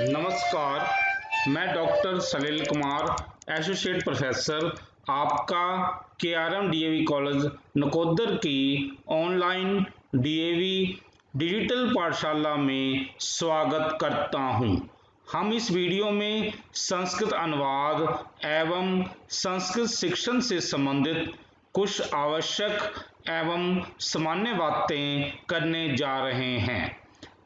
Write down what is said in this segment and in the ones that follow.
नमस्कार, मैं डॉक्टर सलील Kumar, associate professor आपका केआरएम डीएवी कॉलेज नकोदर की ऑनलाइन डीएवी डिजिटल पाठशाला में स्वागत करता हूं। हम इस वीडियो में संस्कृत अनुवाद एवं संस्कृत शिक्षण से संबंधित कुछ आवश्यक एवं सामान्य बातें करने जा रहे हैं।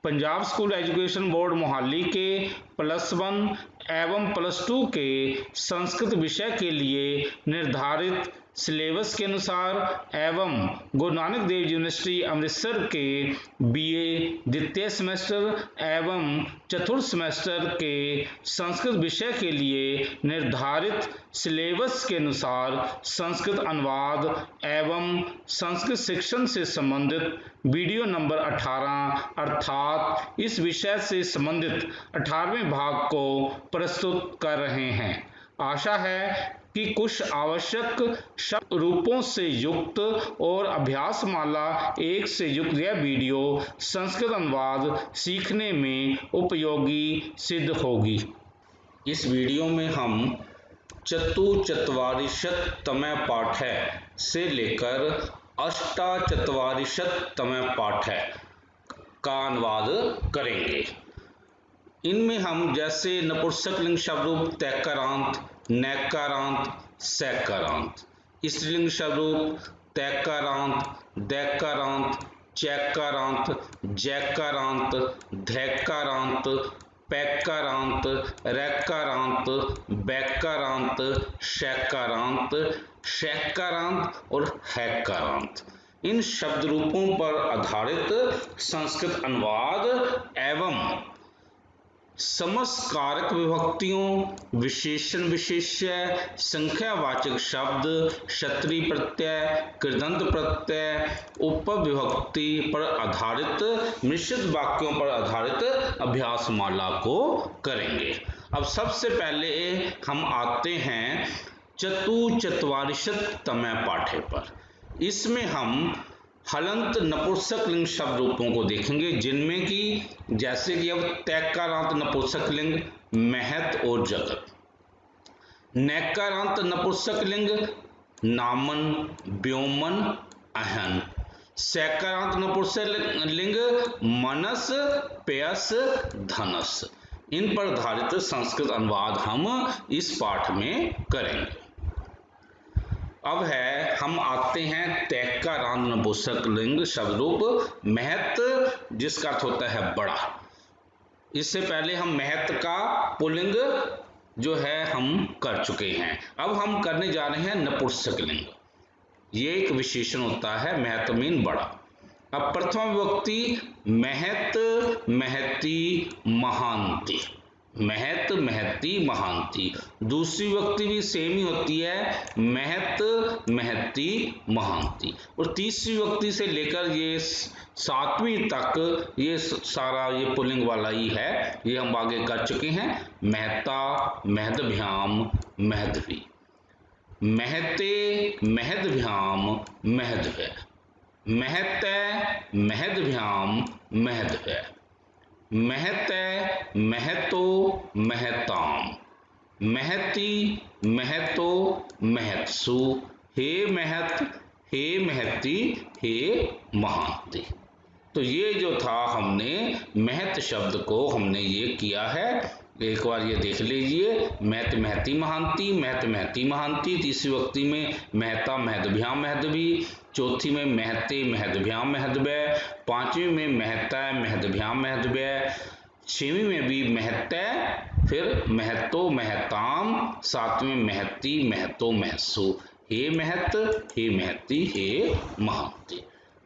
Punjab school education board Mohali के +1 एवं +2 के संस्कृत विषय के लिए निर्धारित सिलेबस के अनुसार एवं गुरु नानक देव यूनिवर्सिटी अमृतसर के बीए द्वितीय सेमेस्टर एवं चतुर्थ सेमेस्टर के संस्कृत विषय के लिए निर्धारित सिलेबस के अनुसार संस्कृत अनुवाद एवं संस्कृत शिक्षण से संबंधित वीडियो नंबर 18 अर्थात इस विषय से संबंधित 18वें भाग को प्रस्तुत कर रहे हैं। आशा है कि कुछ आवश्यक शब्द रूपों से युक्त और अभ्यास माला 1 से युक्त यह वीडियो संस्कृत अनुवाद सीखने में उपयोगी सिद्ध होगी। इस वीडियो में हम चतुश्चत्वारिंशत्तमः पाठः से लेकर अष्टाचत्वारिंशत्तमः पाठः का अनुवाद करेंगे। इनमें हम जैसे नपुंसकलिंग शब्द रूप तैकारांत, नैकारांत, सैकारांत, स्त्रीलिंग शब्द रूप तैकारांत, दैकारांत, चैकारांत, जैकारांत, धैकारांत, पैकारांत, रैकारांत, बैकारांत, शैकारांत, शैकारांत और हैकारांत, इन शब्द रूपों पर आधारित संस्कृत अनुवाद एवं समस्कारक विभक्तियों, विशेषण विशेष्य, संख्यावाचक शब्द, क्षत्रिय प्रत्यय, कृदंत प्रत्यय, उपविभक्ति पर आधारित मिश्रित वाक्यों पर आधारित अभ्यास माला को करेंगे। अब सबसे पहले हम आते हैं चतुश्चत्वारिंशत्तमः पाठे पर। इसमें हम हलंत नपुंसकलिंग शब्द रूपों को देखेंगे, जिनमें कि जैसे कि अब तैकारांत नपुंसकलिंग महत और जगत, नैकारांत नपुंसकलिंग नामन, व्योमन, अहन, सैकारांत नपुंसकलिंग मनस, पयस, धनस। इन पर आधारित संस्कृत अनुवाद हम इस पाठ में करेंगे। अब हम आते हैं तैकारांत नपुंसकलिंग शब्द रूप महत, जिसका अर्थ होता है बड़ा। इससे पहले हम महत का पुल्लिंग जो है हम कर चुके हैं। अब हम करने जा रहे हैं नपुंसकलिंग। ये एक विशेषण होता है, महत मीन बड़ा। अब प्रथम विभक्ति महत, महती, महांति, महत, महती, महांति। दूसरी विभक्ति भी सेम ही होती है, महत, महती, महांति। और तीसरी विभक्ति से लेकर ये 7वीं तक ये सारा ये पुल्लिंग वाला ही है, ये हम आगे कर चुके हैं। महता, महदभ्याम, महदभी, महते, महदभ्याम, महदभय, महतै, महदभ्याम, महदभय, महतै, महतो, महताम, महती, महतो, महत्सु, हे महत, हे महती, हे महांति। तो ये जो था, हमने महत शब्द को हमने ये किया है। एक बार ये देख लीजिए, महत, महती, महांति, महत, महती, महांति। तीसरी विभक्ति में महता, महदभ्याम, महदभी। चौथी में महते, महदभ्याम, महदभय। पांचवी में महतै, महदभ्याम, महदभय। छठवीं में भी महतै, फिर महतो, महताम। सातवें में महती, महतो, महसु, हे महत, हे महती, हे महांति।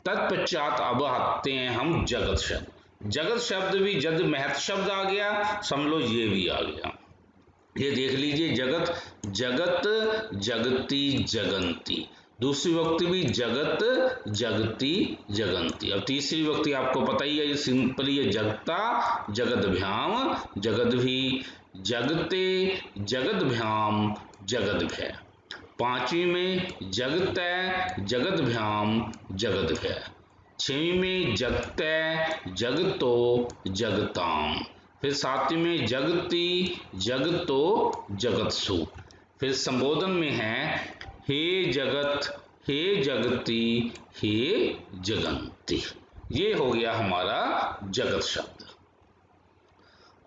तत्पश्चात अब आते हैं हम जगत शब्द। जगत शब्द भी जब महत शब्द आ गया, समझ लो ये भी आ गया। ये देख लीजिए, जगत, जगत, जगती, जगंती। दूसरी विभक्ति भी जगत, जगती, जगंती। अब तीसरी विभक्ति आपको पता ही है, ये सिंपली है, जगता, जगदभ्याम, जगदभी, जगते, जगदभ्याम, जगदभय। पांचवी में जगतै, जगदभ्याम, जगदभय। छठवीं में जगतै, जगतो, जगताम। फिर सातवीं में जगति जगतो जगत्सु। फिर संबोधन में है हे जगत हे जगति हे जगन्ति। ये हो गया हमारा जगत शब्द।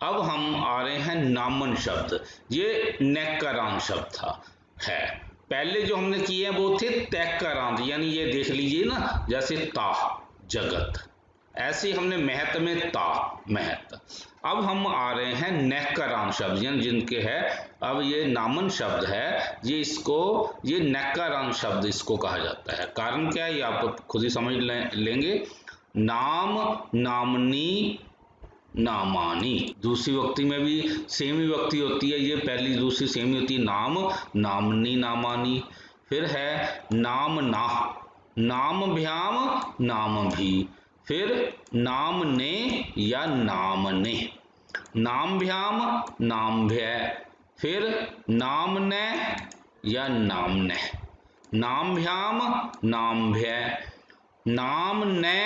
अब हम आ रहे हैं नामन शब्द। ये नैकारांत शब्द था है। पहले जो हमने किए हैं वो थे तैकारांत, यानी ये देख लीजिए ना, जैसे ता जगत, ऐसे हमने महत में ता महत। अब हम आ रहे हैं नैकारांत शब्द, यानी जिनके है, अब ये नामन शब्द है, ये नैकारांत शब्द इसको कहा जाता है। कारण क्या है ये आप खुद ही समझ लेंगे। नाम नामनी नामानी, दूसरी विभक्ति में भी सेम ही विभक्ति होती है, ये पहली दूसरी सेम ही होती है, नाम नामनी नामानी। फिर है नाम ना, नाम भ्याम नाम भी। फिर नाम ने या नाम ने, नाम भ्याम नाम भय। फिर नाम ने या नाम ने, नाम भ्याम नाम भय, नाम ने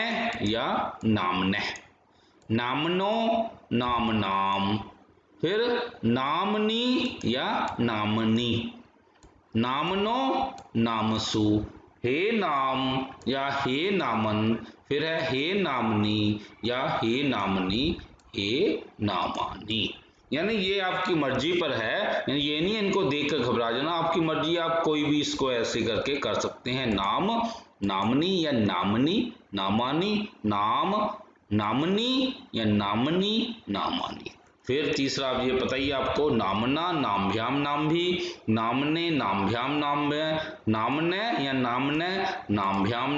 या नाम ने, नामनो नाम नाम। फिर नामनी या नामनी, नामनो नामसु। हे नाम या हे नामन। फिर है हे नामनी या हे नामनी हे नामानी। यानी ये आपकी मर्जी पर है, यानी ये नहीं इनको देखकर घबरा जाना, आपकी मर्जी, आप कोई भी इसको ऐसे करके कर सकते हैं। नाम नामनी या नामनी नामानी, नाम नामनी या नामनी नामानी। फिर तीसरा अब ये बताइए आपको, नामना नामभ्याम नाम भी, नामने नामभ्याम नाम भय, नामने या नामने नामभ्याम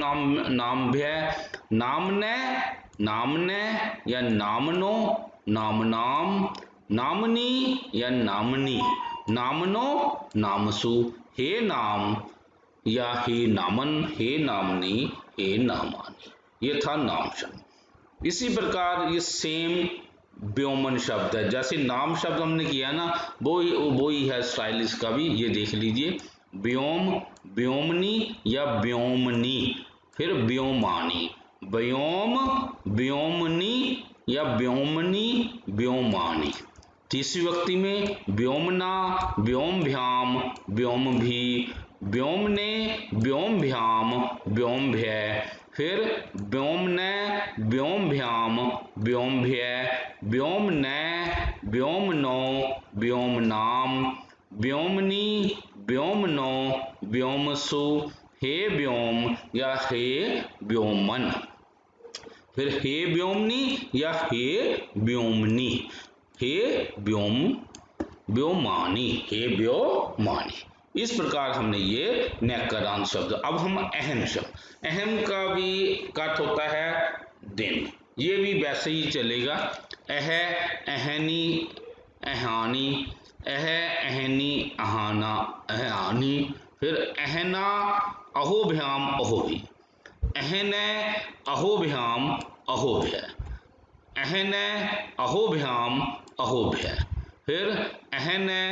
नाम भय, नामने नामने या नामनो नाम नाम, नामनी या नामनी, नामनो नामसु। हे नाम या हे नामन, हे नामनी हे नामानी। ये था नाम शब्द। इसी प्रकार ये सेम व्योमन शब्द है, जैसे नाम शब्द हमने किया ना, वो ही है स्टाइल इसका भी, ये देख लीजिए। व्योम व्योमनी या व्योमनी। फिर व्योमानी, व्योम व्योमनी या व्योमनी व्योमानी। तीसरी विभक्ति में व्योमना व्योमभ्याम व्योमभी, व्योमने व्योमभ्याम व्योमभय। फिर व्योमने व्योमभ्याम व्योमभय, व्योमने व्योमनो व्योमनाम, व्योमनी व्योमनो व्योमसु। हे व्योम या हे व्योमन। फिर हे व्योमनी या हे व्योमनी, हे व्योम व्योमानी, हे व्योमानी। इस प्रकार हमने ये नैकारांत शब्द। अब हम अहम शब्द, अहम का भी अर्थ होता है दिन, ये भी वैसे ही चलेगा। अह अहनी अहानी, अह अहनी अहाना अहानी। फिर अहना अहोभ्याम अहोभी, अहने अहोभ्याम अहोभय, अहने अहोभ्याम अहोभय। फिर अहने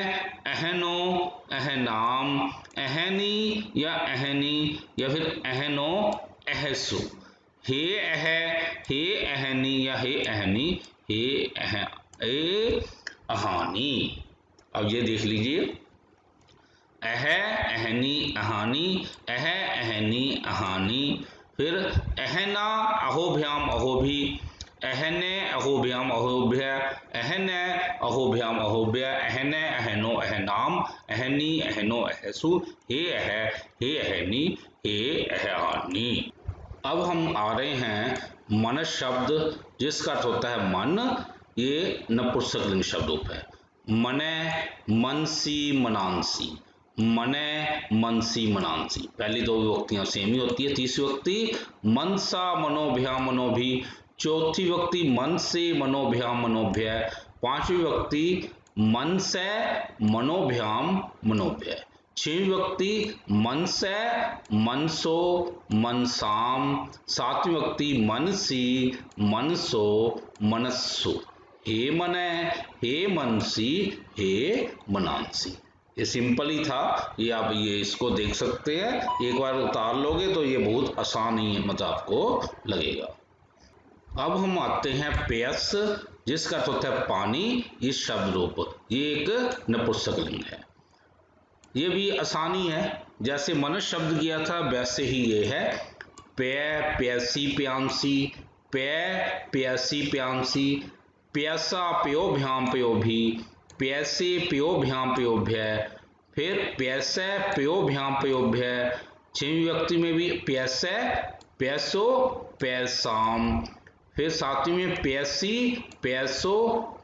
अहनो अहनाम, अहनी या अहनी या फिर अहनो अहसु। हे अह हे अहनी या हे अहनी हे अहानी। अब ये देख लीजिए, अह अहनी अहानी, अह अहनी अहानी। फिर अहना अहोभ्याम अहोभी, अहने अहोभ्याम अहोभ्य, अहने अहोभ्याम अहोभ्य, अहने अहनो अहनाम, अहनी अहनो अहसु। हे अहनी हे अहानी। अब हम आ रहे हैं मन शब्द, जिसका अर्थ होता है मन। ये नपुंसकलिंग शब्दों पर, मने मनसी मनांसी, मने मनसी मनांसी। पहली दो विभक्तियां सेम ही होती है। तीसरी विभक्ति मनसा मनोभ्याम मनोभी, चौथी विभक्ति मन से मनोभ्याम मनोभ्य, पांचवी विभक्ति मन से मनोभ्याम मनोभ्य, छठवीं विभक्ति मन से मनसो मनसाम, सातवीं विभक्ति मनसी मनसो मनस्सु। हे मने हे मनसी हे मनांसी। ये सिंपल ही था, ये आप ये इसको देख सकते हैं, एक बार उतार लोगे तो ये बहुत आसान ही मतलब आपको लगेगा। अब हम आते हैं पेयस जिसका अर्थ होता है पानी, इस शब्द रूप, ये एक नपुंसक लिंग है। ये भी आसानी है, जैसे मनुष्य शब्द किया था वैसे ही ये है। प्य, प्यासी, प्यांसी, प्य, प्यासी, प्यांसी, प्यासा, प्योभ्याम प्योभी, प्यासे, प्योभ्याम प्योभ्य, फिर प्यासे, प्योभ्याम प्योभ्य, छठवीं विभक्ति में भी प्यासे, प्यासो, प्यासाम, फिर सातवीं में प्यासी, प्यासो,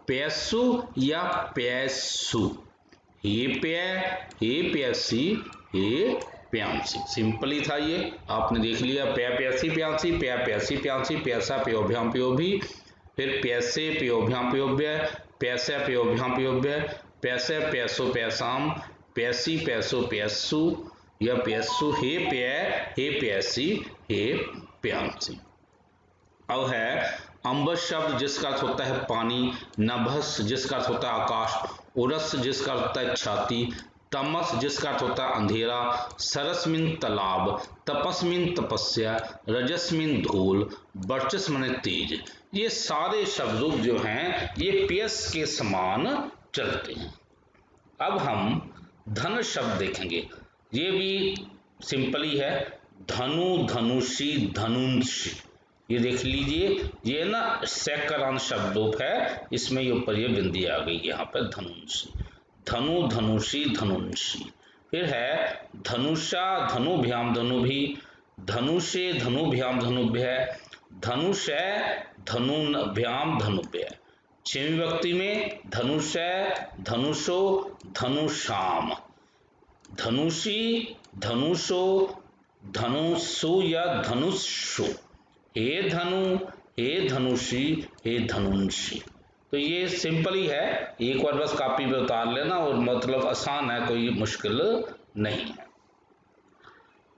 प्यासु या प्यासु। हे प्य, हे प्यासी, हे प्यांसी। सिंपल ही था ये, आपने देख लिया। प्य, प्यासी, प्यांसी, प्य, प्यासी, प्यांसी, प्यासा, प्योभ्याम प्योभी, फिर प्यासे, प्योभ्याम प्योभ्य, प्यासा, प्योभ्याम प्योभ्य, प्यासे, प्यासो, प्यासाम, प्यासी, प्यासो, प्यासु या प्यासु। हे प्य, हे प्यासी, हे प्यांसी। अब है अम्बस शब्द, जिसका अर्थ होता है पानी, नभस जिसका अर्थ होता है आकाश, उरस जिसका अर्थ होता है छाती, तमस जिसका अर्थ होता है अंधेरा, सरसमिन तालाब, तपस्मिन तपस्या, रजस्मिन धूल, वर्चस माने तेज। ये सारे शब्द रूप जो हैं ये पेस के समान चलते हैं। अब हम धन शब्द देखेंगे, ये भी सिंपल ही है। धनु, धनुषी, धनुषी, ये देख लीजिए, ये ना सैकरांत शब्द रूप है, इसमें ये ऊपर ये बिंदी आ गई यहाँ पर धनुषी, धनु, धनुषी, धनुषी। फिर है धनुषा, धनुभ्याम धनुभी, धनुषे, धनुभ्याम धनुभ्य, धनुषै, धनुभ्याम धनुभ्य। छठवीं विभक्ति में धनुषै, धनुषो, धनुषाम, धनुषी, धनुषो, धनुषु या धनुषु, हे धनु, हे धनुषी, हे धनुषी। तो ये सिंपल ही है, एक बार बस कॉपी पे उतार लेना और मतलब आसान है, कोई मुश्किल नहीं है।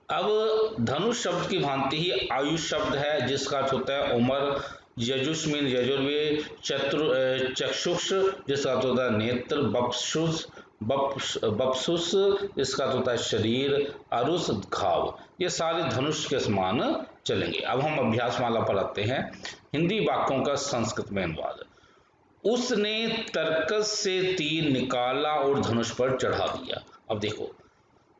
अब धनुष शब्द की भांति ही आयुष शब्द है, जिसका अर्थ होता है उम्र, यजुष्मीन यजुर्वेद, चक्षुष जिसका अर्थ होता है नेत्र, बप्सुस, बप्सुस इसका अर्थ होता है शरीर, अरुस घाव। ये सारे धनुष के समान चलेंगे। अब हम अभ्यास माला पर आते हैं। हिंदी वाक्यों का संस्कृत में अनुवाद। उसने तरकस से तीर निकाला और धनुष पर चढ़ा दिया। अब देखो,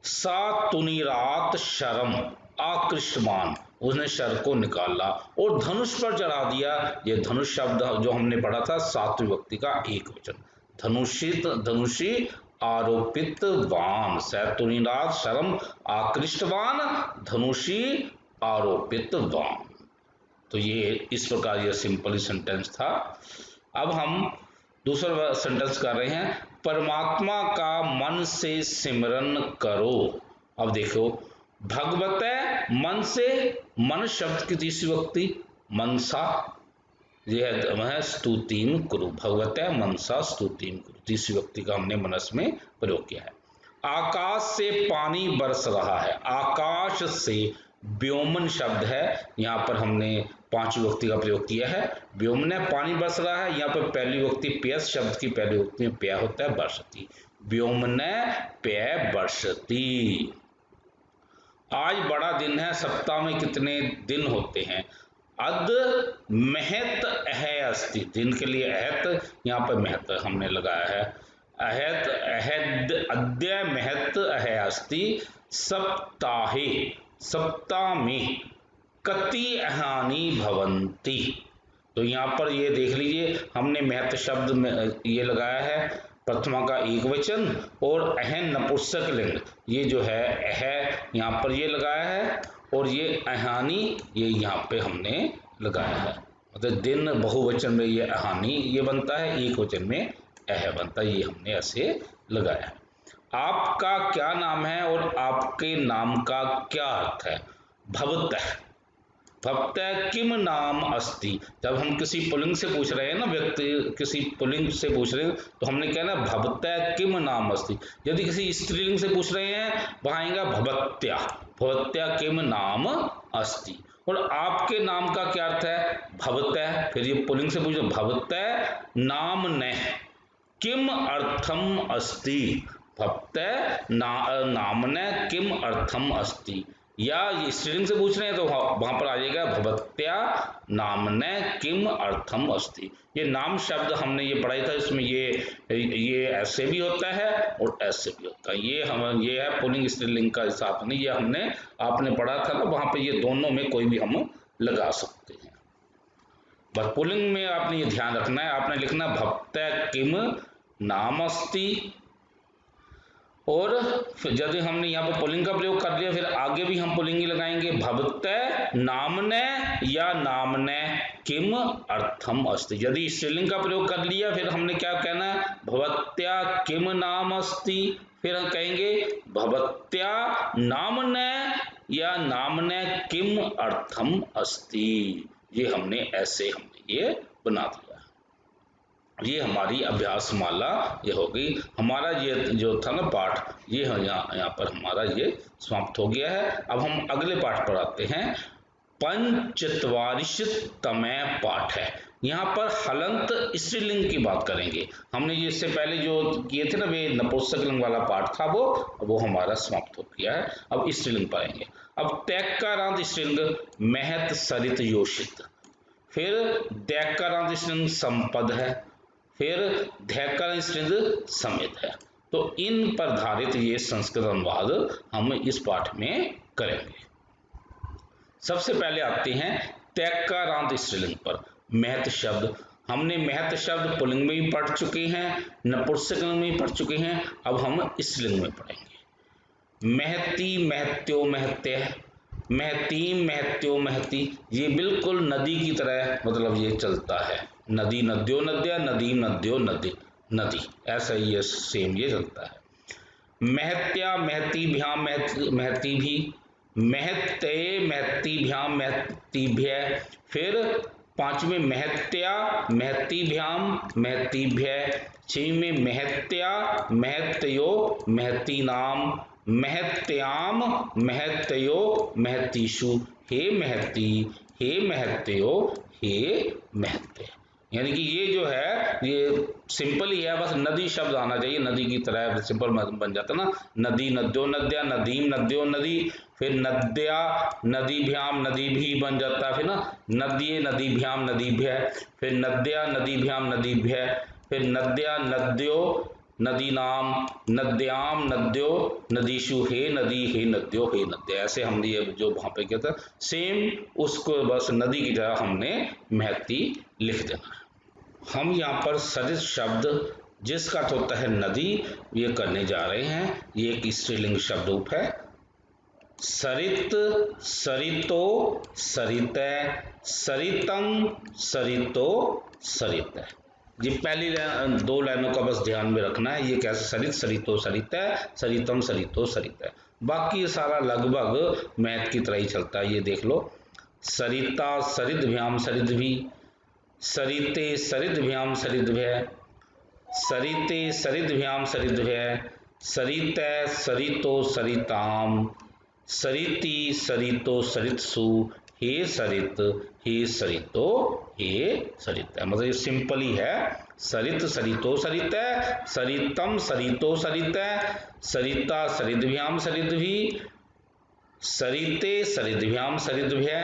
सा तुनिरात शरम आकृष्टमान, उसने शर को निकाला और धनुष पर चढ़ा दिया। ये धनुष शब्द जो हमने पढ़ा था सातवीं विभक्ति का एक वचन, धनुषित, धनुषी, आरोपित वान, सैतुनिरात शरम आकृष्टवान, धनुषी, आरोपित वान। तो ये इस प्रकार ये सिंपल सेंटेंस था। अब हम दूसरा सेंटेंस कर रहे हैं, परमात्मा का मन से सिमरन करो। अब देखो, भगवते मन से, मन शब्द की तीसरी विभक्ति मनसा, यह है स्तुतिम कुरु, भगवते मनसा स्तुतिम कुरु, तीसरी विभक्ति का हमने मनस में प्रयोग किया है। आकाश से पानी बरस रहा है, आकाश से व्योमन शब्द है, यहाँ पर हमने पांचवी विभक्ति का प्रयोग किया है। व्योमने पानी बरस रहा है, यहाँ पर पहली विभक्ति प्यस शब्द की पहली विभक्ति में प्या होता है बरसती, व्योमने प्य बरसती। आज बड़ा दिन है, सप्ताह में कितने दिन होते हैं? अद महत है अस्ति, दिन के लिए अहत, यहाँ पर महत हमने लगाया है। अहत, अहद, अद्य महत है अस्ति, सप्ताहे, सप्ताह में, कति अहानि भवंती। तो यहाँ पर ये देख लीजिए, हमने महत शब्द में ये लगाया है प्रथमा का एक वचन, और अहन नपुंसक लिंग, ये जो है अह यहाँ पर ये लगाया है, और ये अहानी ये यहाँ पे हमने लगाया है। मतलब दिन बहुवचन में ये अहानी ये बनता है, एक वचन में अह बनता है, ये हमने ऐसे लगाया है। आपका क्या नाम है और आपके नाम का क्या अर्थ है? भवतः, भवतः किम नाम अस्ति। जब हम किसी पुल्लिंग से पूछ रहे हैं ना, व्यक्ति किसी पुल्लिंग से पूछ रहे हैं तो हमने कहना भवतः किम नाम अस्ति। यदि किसी स्त्रीलिंग से पूछ रहे हैं वहां आएगा भवत्या, भवत्या किम नाम अस्ति। और आपके नाम का क्या अर्थ है? भवतः, फिर ये पुल्लिंग से पूछ रहे भवतः नाम न किम अर्थम अस्ति, भवतः नामने किम अर्थम अस्ति, या ये स्त्रीलिंग से पूछ रहे हैं तो वहां पर आ जाएगा भवत्या नामने किम अर्थम अस्ति। ये नाम शब्द हमने ये पढ़ा था, इसमें ये ऐसे भी होता है और ऐसे भी होता है। ये है पुल्लिंग स्त्रीलिंग का हिसाब नहीं, ये हमने आपने पढ़ा था ना, वहां पे ये दोनों में कोई भी हम लगा सकते हैं। बस पुल्लिंग में आपने ये ध्यान रखना है, आपने लिखना भवत्या किम नामस्ति, और फिर यदि हमने यहाँ पर पुल्लिंग का प्रयोग कर लिया फिर आगे भी हम पुल्लिंग ही लगाएंगे, भवते नामने या नामने किम अर्थम अस्ति। यदि स्त्रीलिंग का प्रयोग कर लिया फिर हमने क्या कहना है, भवत्या किम नाम अस्ति, फिर हम कहेंगे भवत्या नामने या नामने किम अर्थम अस्ति। ये हमने ऐसे हमने ये बना दिया। ये हमारी अभ्यास माला ये हो गई। हमारा ये जो था ना पाठ, ये यहाँ पर हमारा ये समाप्त हो गया है। अब हम अगले पाठ पर आते हैं। पंचत्वारिशतमे पाठ है। यहाँ पर हलंत स्त्रीलिंग की बात करेंगे। हमने ये इससे पहले जो किए थे ना वे नपुंसकलिंग वाला पाठ था, वो हमारा समाप्त हो गया है। अब स्त्रीलिंग पढ़ेंगे। अब तैक्कारांत स्त्रीलिंग महत सरित योषित, फिर दैक्कारांत स्त्रीलिंग संपद है, फिर धैक्कार स्त्रीलिंग समित है। तो इन पर धारित ये संस्कृत अनुवाद हम इस पाठ में करेंगे। सबसे पहले आते हैं तैक्कारांत स्त्रीलिंग पर। महत शब्द, हमने महत शब्द पुल्लिंग में भी पढ़ चुके हैं, नपुंसकलिंग में भी पढ़ चुके हैं, अब हम स्त्रीलिंग में पढ़ेंगे। महती महत्यो महत्य, महतीम महत्यो महती, ये बिल्कुल नदी की तरह मतलब ये चलता है। नदी नद्यो नद्या, नदीम नद्यो नदी नदी, ऐसा ही ये सेम ये चलता है। महत्या महतीभ्याम महती भी, महत्ते महतीभ्याम महतीभ्य, फिर पांचवें महत्या महतीभ्याम महतीभ्य, छठवीं में महत्या महत्यो महतीनाम, महत्याम महत्यो महतीषु, हे महती हे महत्यो हे महत्य। यानी कि ये जो है ये सिंपल ही है, बस नदी शब्द आना चाहिए, नदी की तरह सिंपल बन जाता ना। नदी नद्यो नद्या, नदीम नद्यो नदी, फिर नद्या नदीभ्याम नदी भी बन जाता है, फिर ना नद्ये नदीभ्याम नदीभ्य, फिर नद्या नदीभ्याम नदीभ्य, फिर नद्या नद्यो नदीनाम, नद्याम नद्यो नदीषु, हे नदी हे नद्यो हे नद्य। ऐसे हमने ये जो वहां पे क्या था सेम उसको बस नदी की तरह हमने महती लिख देना है। हम यहाँ पर सरित शब्द जिसका अर्थ होता है नदी, ये करने जा रहे हैं। ये एक स्त्रीलिंग शब्द रूप है। सरित, सरितो, सरितै, सरितम, सरितो, सरितै। ये पहली दो लाइनों का बस ध्यान में रखना है। ये कैसे सरित, सरितो, सरितै, सरितम, सरितो, सरितै। बाकी सारा लगभग मैथ की तरह ही चलता है। ये देख लो, सरिता सरिद्भ्याम सरिद्भि, सरिते सरिद्भ्याम सरिद्भ्य, सरिते सरिद्भ्याम सरिद्भ्य, सरितै सरितो सरिताम, सरिति सरितो सरित्सु, हे सरित हे सरितो हे सरितै। मतलब ये सिंपल ही है। सरित सरितो सरितै, सरितम सरितो सरितै, सरिता सरिद्भ्याम सरिद्भि, सरिते सरिद्भ्याम सरिद्भ्य,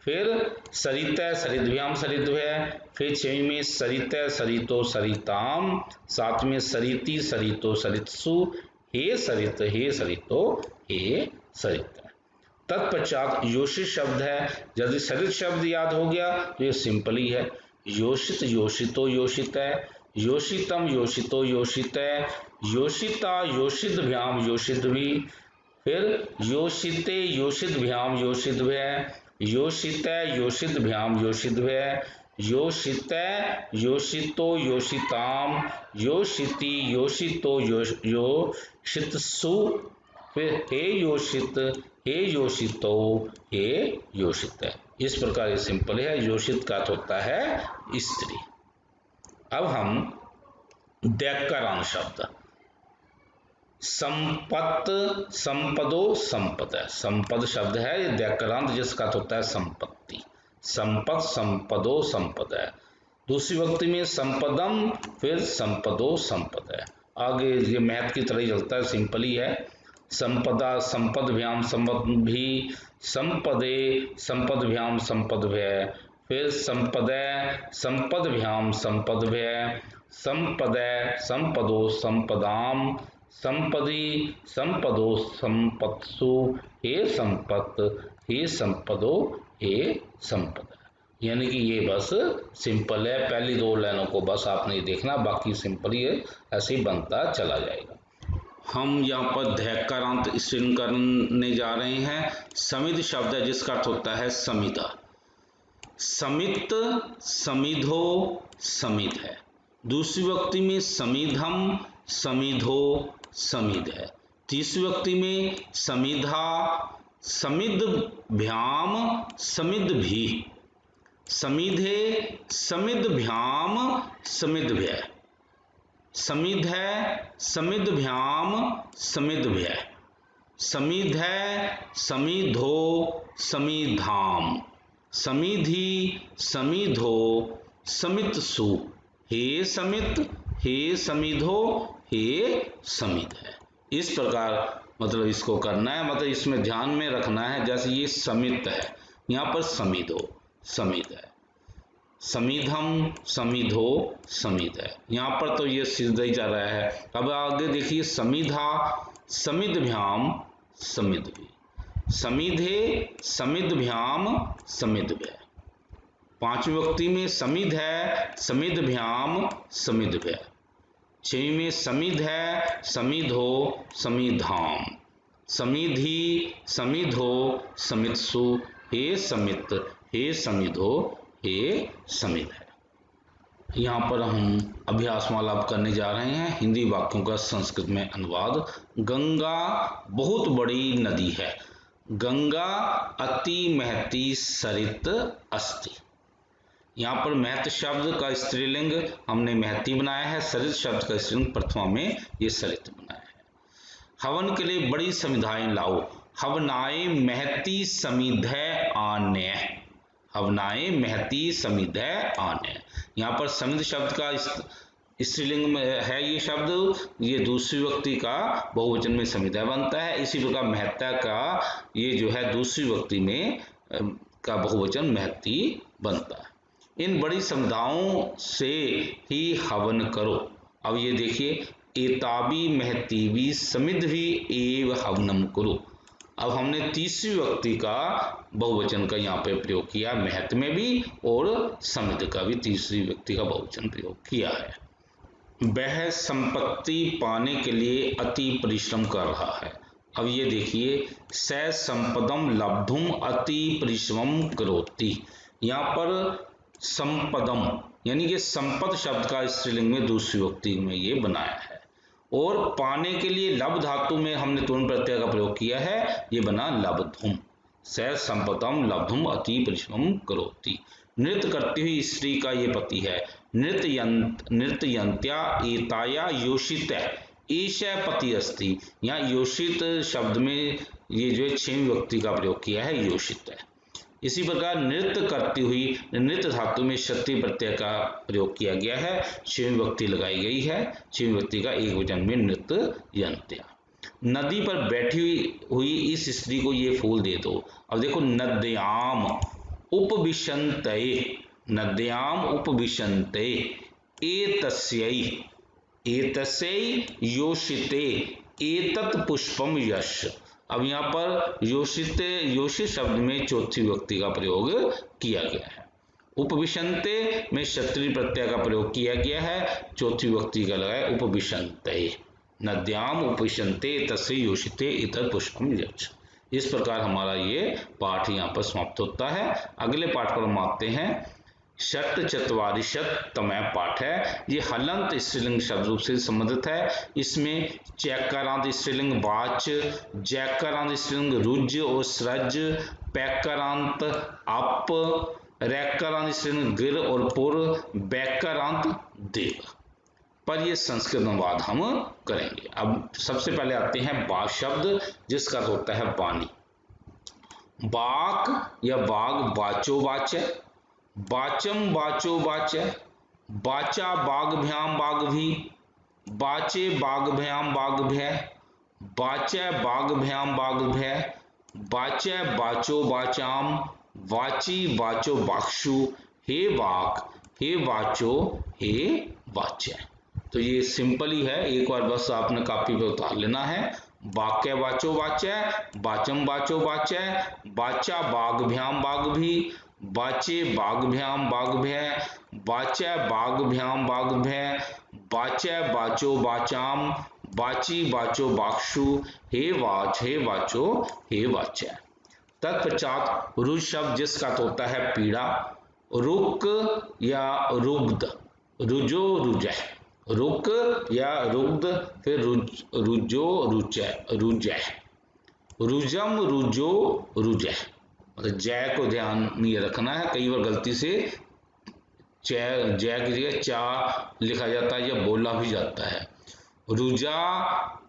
फिर सरितै सरिद्भ्याम सरिद्भ्य, फिर छठवीं में सरितै सरितो सरिताम, सातवें में सरिति सरितो सरित्सु, हे सरित हे सरितो हे सरितै। तत्पश्चात योषित शब्द है। यदि सरित शब्द याद हो गया तो ये सिंपल ही है। योषित योषितो योषितै, योषितम योषितो योषितै, योषिता योषितभ्याम योषितभि, फिर योषिते योषितभ्याम योषितभ्य, योषितै योषितभ्याम योषितभ्य, योषितै योषितो योषिताम, योषिति योषितो योषित्सु, फिर हे योषित हे योषितो हे योषितै। इस प्रकार ये सिंपल है। योषित का अर्थ होता है स्त्री। अब हम दैक्कारांत शब्द, संपत्त, संपदो संपद है। संपद शब्द है ये दैक्कारांत जिसका अर्थ होता है संपत्ति। संपद संपदो संपद है। दूसरी वक्ति में संपदम, फिर संपदो संपद है। आगे ये मैथ की तरह ही चलता है, सिंपल ही है। संपदा संपदभ्याम संपद्भि, संपदे संपदभ्याम संपद्भ्य, फिर संपदे संपदभ्याम संपद्भ्य, संपदे संपदो संपदाम, संपदि संपदो संपत्सु, हे संपत् हे संपदो हे संपद। यानी कि ये बस सिंपल है, पहली दो लाइनों को बस आपने ये देखना, बाकी सिंपल ही है, ऐसे ही बनता चला जाएगा। हम यहाँ पर धैकारांत स्त्रीलिंग करने जा रहे हैं। समिध शब्द है जिसका अर्थ होता है समिधा। समित समिधो समिध है। दूसरी व्यक्ति में समिधम समिधो समिध है। तीसरी व्यक्ति में समिधा समिधभ्याम समिधभि, समिधे समिधभ्याम समिधभ्य, समिधै समिधभ्याम समिधभ्य, समिधै समिधो समिधाम, समिधि समिधो समित्सु, हे समित हे समिधो हे समिध है। इस प्रकार मतलब इसको करना है, मतलब इसमें ध्यान में रखना है। जैसे ये समित है, यहाँ पर समिधो समिध है, समिधम समिधो समिध है, यहाँ पर तो ये सीधा ही जा रहा है। अब आगे देखिए समिधा समिधभ्याम समिधभि, समिधे समिधभ्याम समिधभ्य, पांचवी व्यक्ति में समिध है समिधभ्याम समिधभ्य, छवी में समिध है समिधो समिधाम, समिधि समिधो समित्सु, हे समित हे समिधो हे समिध है। यहाँ पर हम अभ्यासमाला अब करने जा रहे हैं। हिंदी वाक्यों का संस्कृत में अनुवाद। गंगा बहुत बड़ी नदी है। गंगा अति महती सरित अस्ति। यहाँ पर महत शब्द का स्त्रीलिंग हमने महती बनाया है, सरित शब्द का स्त्रीलिंग प्रथमा में ये सरित बनाया है। हवन के लिए बड़ी समिधाएं लाओ। हवनाए महती समिधै आन्य, हवनाए महती समिधै आन्य। यहाँ पर समिध शब्द का स्त्रीलिंग में है ये शब्द, ये दूसरी व्यक्ति का बहुवचन में समिधा बनता है। इसी प्रकार महत्ता का ये जो है दूसरी व्यक्ति में का बहुवचन महती बनता है। इन बड़ी समिधाओं से ही हवन करो। अब ये देखिए, एताबी महतीबी समिधि एव हवनम कुरु। अब हमने तीसरी व्यक्ति का बहुवचन का यहाँ पे प्रयोग किया, महत में भी और समिध का भी तीसरी व्यक्ति का बहुवचन प्रयोग किया है। वह संपत्ति पाने के लिए अति परिश्रम कर रहा है। अब ये देखिए, स संपदम लब्धुम अति परिश्रम करोति। यहाँ पर संपदम यानी कि संपद शब्द का स्त्रीलिंग में दूसरी व्यक्ति में ये बनाया है, और पाने के लिए लब धातु में हमने तुरंत प्रत्यय का प्रयोग किया है, ये बना लब्धुम। स संपदम लब्धुम अति परिश्रम करोति। नृत्य करती हुई स्त्री का ये पति है। नृत्ययंत्या एताया योषित ईश पति अस्ति। यहाँ योषित शब्द में ये जो है छेवी व्यक्ति का प्रयोग किया है, योषित है। इसी प्रकार नृत्य करती हुई, नृत्य धातु में क्षत्रिय प्रत्यय का प्रयोग किया गया है, छेवी व्यक्ति लगाई गई है, छेवी व्यक्ति का एक वचन में नृत्ययंत्या। नदी पर बैठी हुई इस स्त्री को ये फूल दे दो। अब देखो, नद्याम उपविशन्तये, नद्याम उपविशन्ते एतस्यै, एतस्यै योषिते एतत् पुष्पम यश। अब यहाँ पर योषित योषित शब्द में चौथी व्यक्ति का प्रयोग किया गया है। उपविशन्ते में क्षत्रिय प्रत्यय का प्रयोग किया गया है, चौथी व्यक्ति का लगा है उपविशन्ते। नद्याम उपविशन्ते तस्य योषिते एतत् पुष्पम यश। इस प्रकार हमारा ये पाठ यहाँ पर समाप्त होता है। अगले पाठ पर हम आते हैं। षट चत्वारिशत तमय पाठ है। ये हलंत स्त्रीलिंग शब्द रूप से संबंधित है। इसमें चैकारांत स्त्रीलिंग वाच, जैकारांत स्त्रीलिंग रुज और स्रज, पैकारांत अप, रैकारांत स्त्रीलिंग गिर और पुर, बैकारांत देव। पर ये संस्कृत अनुवाद हम करेंगे। अब सबसे पहले आते हैं बाक शब्द, जिसका होता है वाणी। बाक या बाग वाचो वाच्य, वाचम वाचो वाच्य, वाचा बागभ्याम बागभी, वाचे बागभ्याम बागभ्य, बाचय बागभ्याम बागभ्य, बाचय बाचो बाचाम, वाची वाचो वाक्षु, हे वाक हे वाचो हे वाच्य। तो ये सिंपल ही है, एक बार बस आपने कॉपी पे उतार लेना है। वाक्य वाचो वाच्य, वाचम वाचो वाच्य, वाचा बागभ्याम बागभी, वाचे बागभ्याम बागभ्य, वाच्य बागभ्याम बागभ्य, वाच्य वाचो वाचाम, वाची वाचो वाक्षु, हे वाच हे वाचो हे वाच्य। तत्पश्चात रुज शब्द जिसका अर्थ होता है पीड़ा, रुक या रुग्ध, रुजो रुजह, रुक या रुग्ध, फिर रुजो रुचय रुजय, रुजम रुजो रुजह। मतलब जय को ध्यान में ये रखना है, कई बार गलती से जय जय की जगह चा लिखा जाता है या बोला भी जाता है। रुजा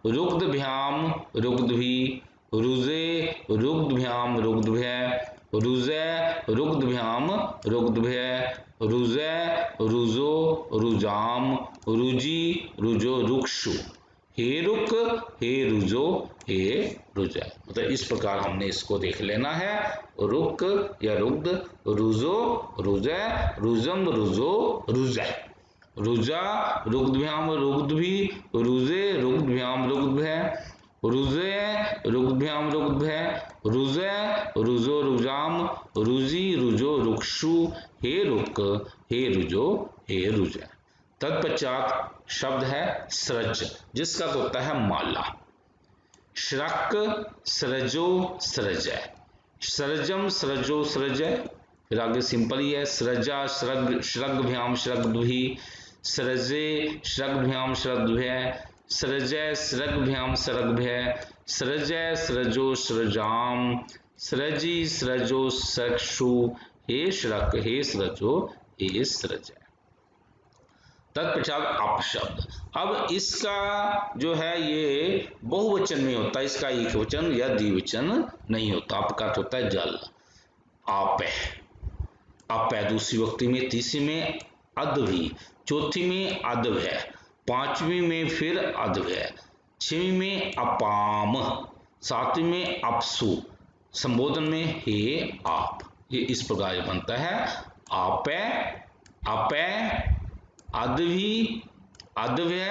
रुग्धभ्याम रुग्धभी, रुजे रुग्धभ्याम रुग्धभ्य, रुजै रुग्धभ्याम रुग्धभ्य, रुजै रुजो रुजाम, रुजि रुजो रुक्षु, हे रुक हे रुजो हे रुजै। मतलब इस प्रकार हमने इसको देख लेना है। रुक या रुग्ध, रुजो रुजै, रुजम रुजो रुजै, रुजा रुग्धभ्याम रुग्धभी, रुजे रुग्धभ्याम रुग्धभ्य, रुजे रुग्धभ्याम रुग्धभ्य, रुजै रुजो रुजाम, रुजि रुजो रुक्षु, हे रुक हे रुजो हे रुजै। तत्पश्चात शब्द है सृज जिसका होता है माला। श्रक सृजो सृजय, सृजम सृजो सृजय, फिर आगे सिंपल ही है। सृजा श्रग श्रगभ्याम श्रगद्भी, सृजे श्रगभ्याम श्रगद्भ्य, सृजय सृगभ्याम सृगभ्य, सृजय सृजो सृजाम, सृजि सृजो सृक्षु, हे श्रक हे सृजो हे सृजय। तत्पश्चात अपशब्द। अब इसका जो है ये बहुवचन में होता है, इसका एक वचन या द्विवचन नहीं होता। आपका अर्थ होता है जल। आप है दूसरी विभक्ति में, तीसरी में अद्भि, चौथी में अद्भय, पांचवी में फिर अद्भय, छवीं में अपाम, सातवीं में अपसु, संबोधन में हे आप। ये इस प्रकार बनता है आपै अपै अद्भि अद्भय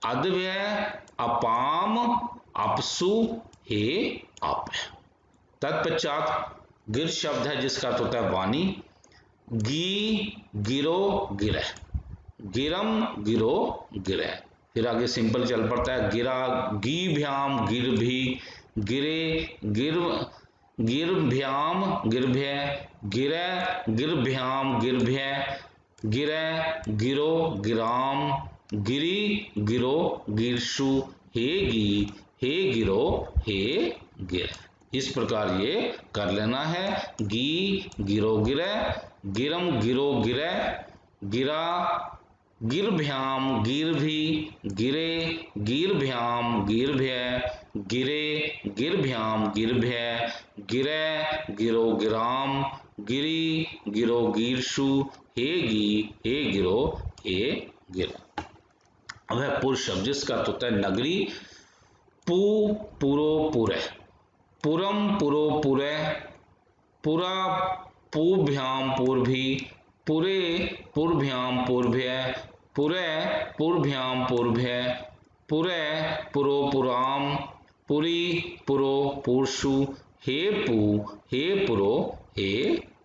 अद्भय अपाम अपसु हे आप। तत्पश्चात गिर शब्द है जिसका अर्थ होता है वाणी। गी गिरो गिरह, गिरम गिरो गिरह, फिर आगे सिंपल चल पड़ता है। गिरा गी भ्याम गिर भी, गिरे गिर गिरभ्याम गिरभ्य, गिरह गिरभ्याम गिरभ्य, गिरह गिरो गिराम, गिरी गिरो गिरशु, हे गी हे गिरो हे गिर। इस प्रकार ये कर लेना है। गी गिरो गिरह, गिरम गिरो गिरह, गिरा गिरभ्याम गिरभी, गिरे गिरभ्याम गिरभ्य, गिरे गिरभ्याम गिरभ्य, गिरह गिरो गिराम, गिरी गिरो गिरशु, हे गी हे गिरो हे गिर। अब है पुरुष शब्द जिसका अर्थ होता है नगरी। पु पुरो पुरह, पुरम पुरो पुरह, पुरा पुभ्याम पूर्भी, पुरे पुरभ्याम पूर्भ्य, पुरै पुरभ्याम पूर्भ्य, पुरै पुरो पुराम, पुरी पुरो पुरशु, हे पु हे पुरो हे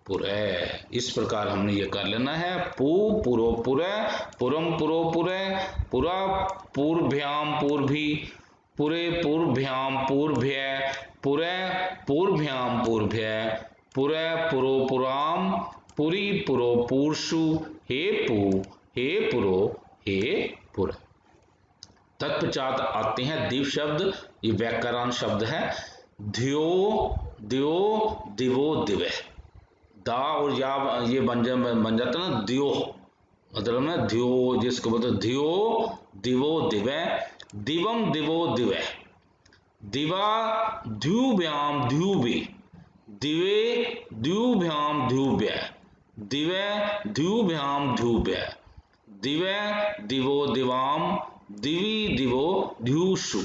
पुरै। इस प्रकार हमने ये कर लेना है। पु पुरो पुरै, पुरम पुरो पुरै, पुरा पूर्भ्याम पूर्भी, पुरे पूर्भ्याम पूर्भ्य, पुरै पूर्भ्याम पूर्भ्य, पुरै पुरो पुराम, पुरी पुरो पूर्षु, हे पु हे पुरो हे पुर। तत्पश्चात आते हैं दिव शब्द। ये व्याकरण शब्द है। ध्यो द्यो दिवो दिवे, दा और या ये बन जाता है ना द्यो, मतलब में ध्यो जिसको बोलते ध्यो दिवो दिवे, दिवम दिवो दिवे, दिवा द्युभ्याम द्युवे, दिवे द्युभ्याम द्युव्य, दिवे द्युभ्याम द्युव्य, दिवे दिवो दिवाम, दिवी दिवो द्युषु,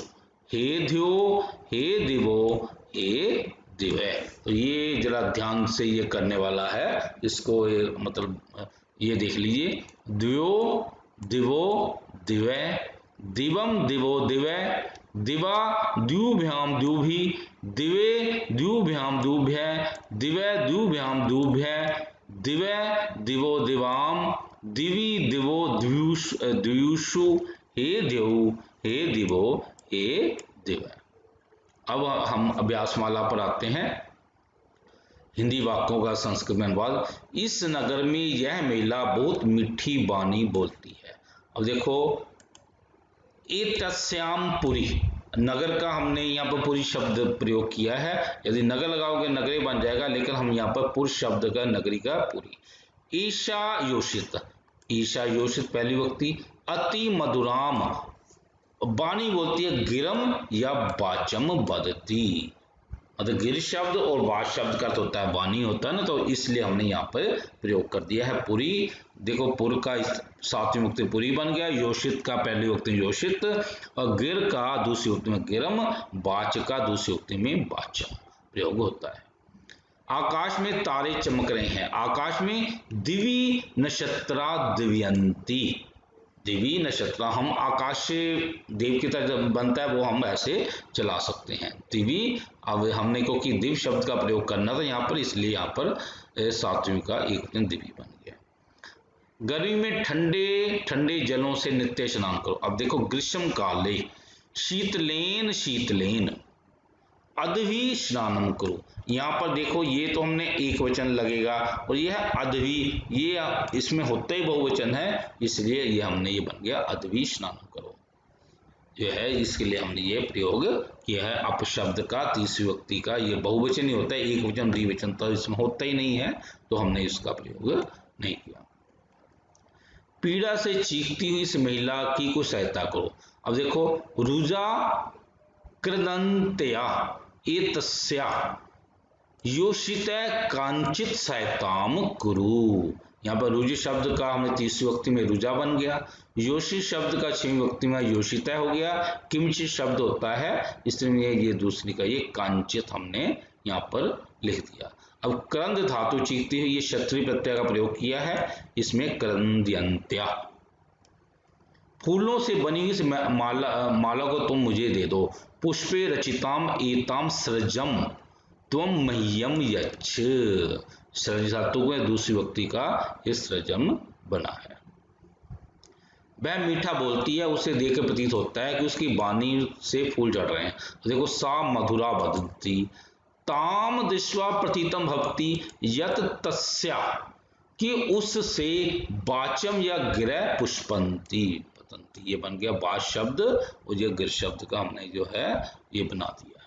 हे ध्यो, हे दिवो, हे दिवे। तो ये जरा ध्यान से ये करने वाला है, इसको ये मतलब ये देख लीजिए, द्यो दिवो दिवे, दिवम दिवो दिवे, दिवा द्युभ्याम द्युभि, दिवे द्युभ्याम द्युभ्य, दिवे द्युभ्याम द्युभ्य, दिवे दिवो दिवाम, दिवि दिवो द्युषु, हे द्यौ, हे दिवो, हे दिवे। अब हम अभ्यासमाला पर आते हैं। हिंदी वाक्यों का संस्कृत में अनुवाद। इस नगर में यह महिला बहुत मीठी वाणी बोलती है। अब देखो, एतस्याम पुरी, नगर का हमने यहाँ पर पुरी शब्द प्रयोग किया है। यदि नगर लगाओगे नगरी बन जाएगा, लेकिन हम यहाँ पर पुर शब्द का नगरी का पुरी। ईशा योषित, ईशा योषित पहली व्यक्ति। अति मधुराम, वाणी बोलती है गिरम या वाचम वदती। मतलब गिर शब्द और वाच शब्द का तो होता है वाणी होता है ना, तो इसलिए हमने यहाँ पर प्रयोग कर दिया है पुरी। देखो, पुर का सातवीं व्यक्ति पुरी बन गया, योषित का पहली व्यक्ति योषित, और गिर का दूसरी व्यक्ति में गिरम, वाच का दूसरी व्यक्ति में वाचम प्रयोग होता है। आकाश में तारे चमक रहे हैं। आकाश में दिवी नक्षत्रा दिव्यंती, दिवी नक्षत्र, हम आकाश से देव की तरह बनता है वो हम ऐसे चला सकते हैं दिवी। अब हमने को कि दिव शब्द का प्रयोग करना था यहाँ पर, इसलिए यहाँ पर सात्विक का एक दिन दिवी बन गया। गर्मी में ठंडे ठंडे जलों से नित्य स्नान करो। अब देखो, ग्रीष्म काले शीतलेन शीतलेन अदवी स्नानम करो। यहाँ पर देखो, ये तो हमने एक वचन लगेगा, और यह अदवी, ये इसमें होता ही बहुवचन है, इसलिए ये हमने ये बन गया अदवी स्नानम करो जो है, इसके लिए हमने ये प्रयोग किया है। अपशब्द का तीसरी व्यक्ति का ये बहुवचन ही होता है, एक वचन द्विवचन तो इसमें होता ही नहीं है, तो हमने इसका प्रयोग नहीं किया। पीड़ा से चीखती हुई इस महिला की को सहायता करो। अब देखो, रुजा कृदंतया एतस्या योषित कांचित सहायताम कुरु। यहाँ पर रुजि शब्द का हमने तीसरी व्यक्ति में रुजा बन गया, योषित शब्द का छठी व्यक्ति में योषिता हो गया, किंचित शब्द होता है इसलिए ये दूसरी का ये कांचित हमने यहाँ पर लिख दिया। अब क्रंद धातु चीखती हुई ये क्षत्रिय प्रत्यय का प्रयोग किया है, इसमें क्रंद्यंत्या। फूलों से बनी हुई माला को तुम मुझे दे दो। पुष्पे रचिताम एताम सृजम त्वम मह्यम यच्छ। सृज धातु को दूसरी व्यक्ति का ये सृजम बना है। वह मीठा बोलती है, उसे देखकर प्रतीत होता है कि उसकी वाणी से फूल झड़ रहे हैं। तो देखो, सा मधुरा वदती ताम दृष्ट्वा प्रतीतम भक्ति यत तस्या, कि उससे वाचम या गिरह पुष्पंती पतंती, ये बन गया वाच शब्द, और ये गिर शब्द का हमने जो है ये बना दिया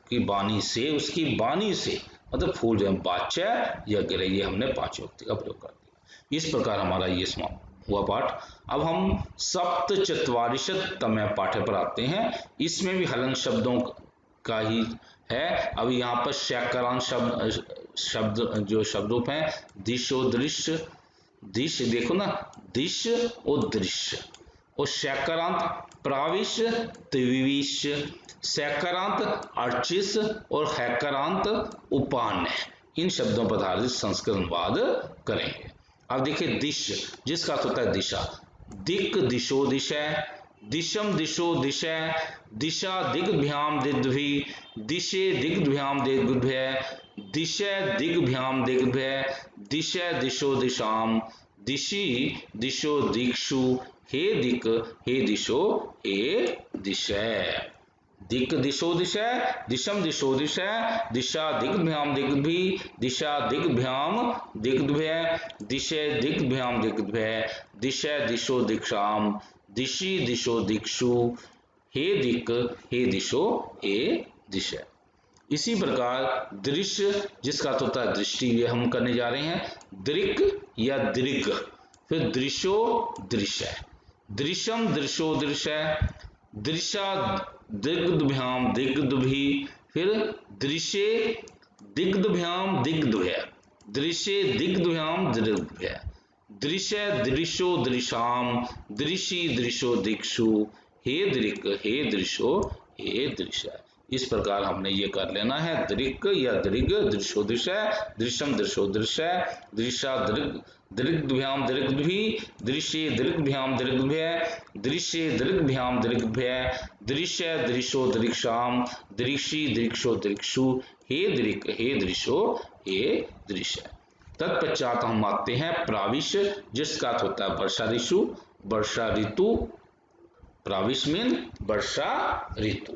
कि वाणी से, उसकी वाणी से मतलब फूल जो है वाच्य या गिरह, ये हमने पांच व्यक्ति का प्रयोग कर दिया। इस प्रकार हमारा ये समाप्त हुआ पाठ। अब हम सप्तचत्वारिशतम पाठ्य पर आते हैं। इसमें भी हलन शब्दों का ही है। अब यहाँ पर शैकरांत शब्द जो शब्द रूप है, दिशो दृश्य, दिश देखो ना, दिश और दृश्य, और शैकरांत प्राविश त्रिविश, शैकरांत अर्चिस और हैकरांत उपान्य, इन शब्दों पर आधारित संस्कृत अनुवाद करेंगे। अब देखिए, दिश जिसका अर्थ होता है दिशा, दिक दिशो दिशा, दिशम दिशो दिशा, दिशा दिग्भ्याम दिग्भि, दिशे दिग्भ्याम दिग्भ्य, दिशा दिग्भ्याम दिग्भ्य, दिशा दिशो दिशाम, दिशि दिशो दिक्षु, हे दिक हे दिशो हे दिशा। दिक दिशो दिशा, दिशम दिशो दिशा, दिशा दिग्भ्याम दिग्भि, दिशा दिग्भ्याम दिग्भ्य, दिशे दिग्भ्याम दिग्भ्य, दिशा दिशो दिक्षाम, दिशि दिशो दिक्षु, हे दिक हे दिशो हे दिशा। इसी प्रकार दृश्य जिसका अर्थ होता है दृष्टि, ये हम करने जा रहे हैं, दृक् या दृग, फिर दृशो दृश्य, दृश्यम दृशो दृश्य, दृशा दिग्भ्याम दिग्भि, फिर दृश्ये दिग्भ्याम दिग्भ्य, दृश्ये दिग्भ्याम दिग्भ्य, दृश्य दृशो दृशाम, दृशि दृशो दिक्षु, हे दृक् हे दृशो हे दृश्य। इस प्रकार हमने ये कर लेना है दृक् या दृग, दृश्यो दृश्य, दृश्यम दृश्यो दृश्य, दृश्या दृग, दृग्भ्याम दृग्भि, दृश्ये दृग्भ्याम दृग्भ्य, दृश्ये दृग्भ्याम दृग्भ्य, दृश्य दृश्यो दृक्षाम, दृक्षि दृक्षो दृक्षु, हे दृक् हे दृश्यो हे दृश्य। तत्पश्चात हम आते हैं प्राविश, जिसका अर्थ होता है वर्षा ऋतु। वर्षा ऋतु, प्राविश मीन वर्षा ऋतु।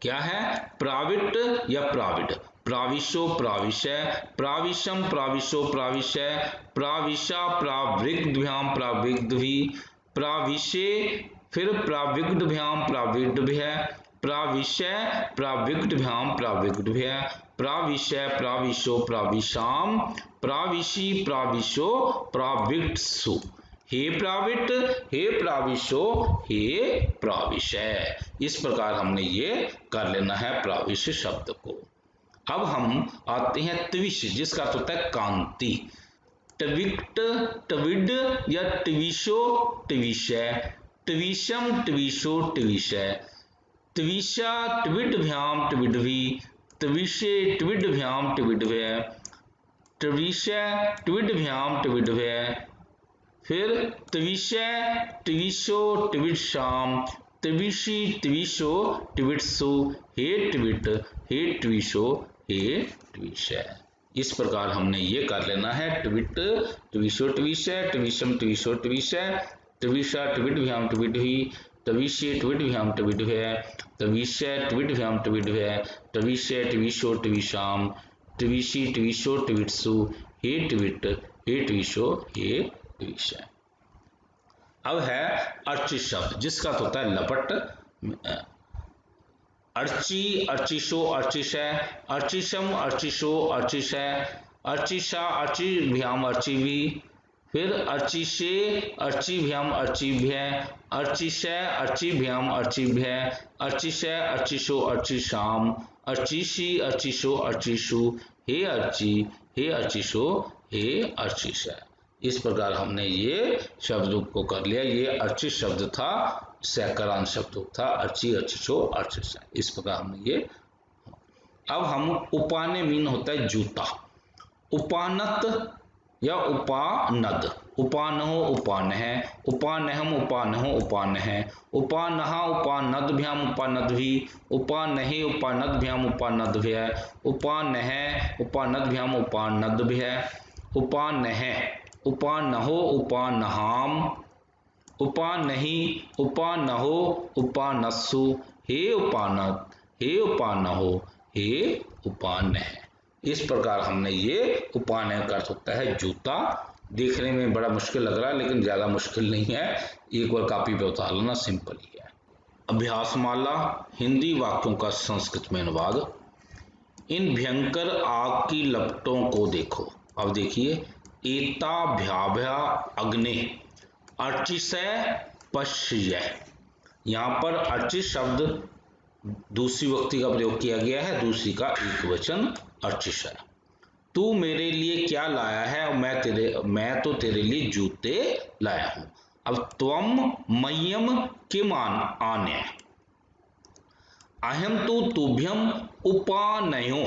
क्या है? प्राविट या प्राविड, प्राविशो प्राविशय, प्राविशम प्राविशो प्राविशय, प्राविशा प्राविग्भ्याम प्राविग्भि, प्राविशे फिर प्राविग्भ्याम प्राविग्भ्य, प्राविशय प्राविग्भ्याम प्राविग्भ्य, प्राविशय प्राविशो प्राविशाम, प्राविशी प्राविशो प्राविग्सु, हे प्राविट हे प्राविशो हे प्राविशय। इस प्रकार हमने ये कर लेना है प्राविश शब्द को। अब हम आते हैं त्विश, जिसका अर्थ होता है कांति। ट्विक्ट ट्विड या ट्विशो ट्विशय, ट्विशम ट्विशो ट्विशय, ट्विशा ट्विडभ्याम ट्विडभि, ट्विशे ट्विडभ्याम ट्विडभ्य, ट्विशय ट्विडभ्याम ट्विडभ्य, फिर ट्विशय ट्विशो ट्विडशाम, ट्विशी ट्विशो ट्विडसु, हे ट्विट हे ट्विशो हे ट्विशय। इस प्रकार हमने ये कर लेना है ट्विट ट्विशो ट्विशय, ट्विशम ट्विशो ट्विशय, ट्विशा ट्विडभ्याम ट्विडभि, ट्विशे ट्विडभ्याम ट्विडभ्य, ट्विशय ट्विडभ्याम ट्विडभ्य, ट्विशय ट्विशो ट्विशाम, ट्विशी ट्विशो ट्विडसु, हे ट्विट हे ट्विशो हे ट्विशय। अब है अर्ची शब्द, जिसका तो होता है लपट। अर्ची अर्चिशो अर्चिशय, अर्चिशम अर्चिशो अर्चिशय, अर्चिशा अर्चिभ्याम अर्चिभि, फिर अर्चिशे अर्चिभ्याम अर्चिभ्य, अर्चिशय अर्चिभ्याम अर्चिभ्य, अर्चिशय अर्चिशो अर्चिशाम, अर्चिशी अर्चिशो अर्चिशु, हे अर्ची हे अर्चिशो हे अर्चिशय। इस प्रकार हमने ये शब्दों को कर लिया। ये अर्चित शब्द था, सैकरांत शब्द था अर्ची अर्चिशो अर्चिशय। इस प्रकार हमने ये। अब हम उपाने मीन होता है जूता। उपानत या उपानद, उपानहो उपानह, उपानहम उपानहो उपानह, उपानहा उपानदभ्याम उपानदभि, उपानहे उपानदभ्याम उपानदभ्य, उपानह उपानदभ्याम उपानदभ्य, उपानह उपानहो उपानहाम, उपानहि उपानहो उपानस्सु, हे उपानत हे उपानहो हे उपानह। इस प्रकार हमने ये उपानह का अर्थ होता है जूता। देखने में बड़ा मुश्किल लग रहा है, लेकिन ज्यादा मुश्किल नहीं है, एक बार कॉपी पे उतार लेना, सिंपल ही है। अभ्यासमाला, हिंदी वाक्यों का संस्कृत में अनुवाद। इन भयंकर आग की लपटों को देखो। अब देखिए, एताभ्याभ्या अग्ने अर्चिसय पश्य। यहाँ पर अर्चित शब्द दूसरी व्यक्ति का प्रयोग किया गया है, दूसरी का एक वचन अर्चिशय। तू मेरे लिए क्या लाया है? मैं तो तेरे लिए जूते लाया हूं। अब त्वम मह्यम किम आने, अहम तो तुभ्यम उपानयो।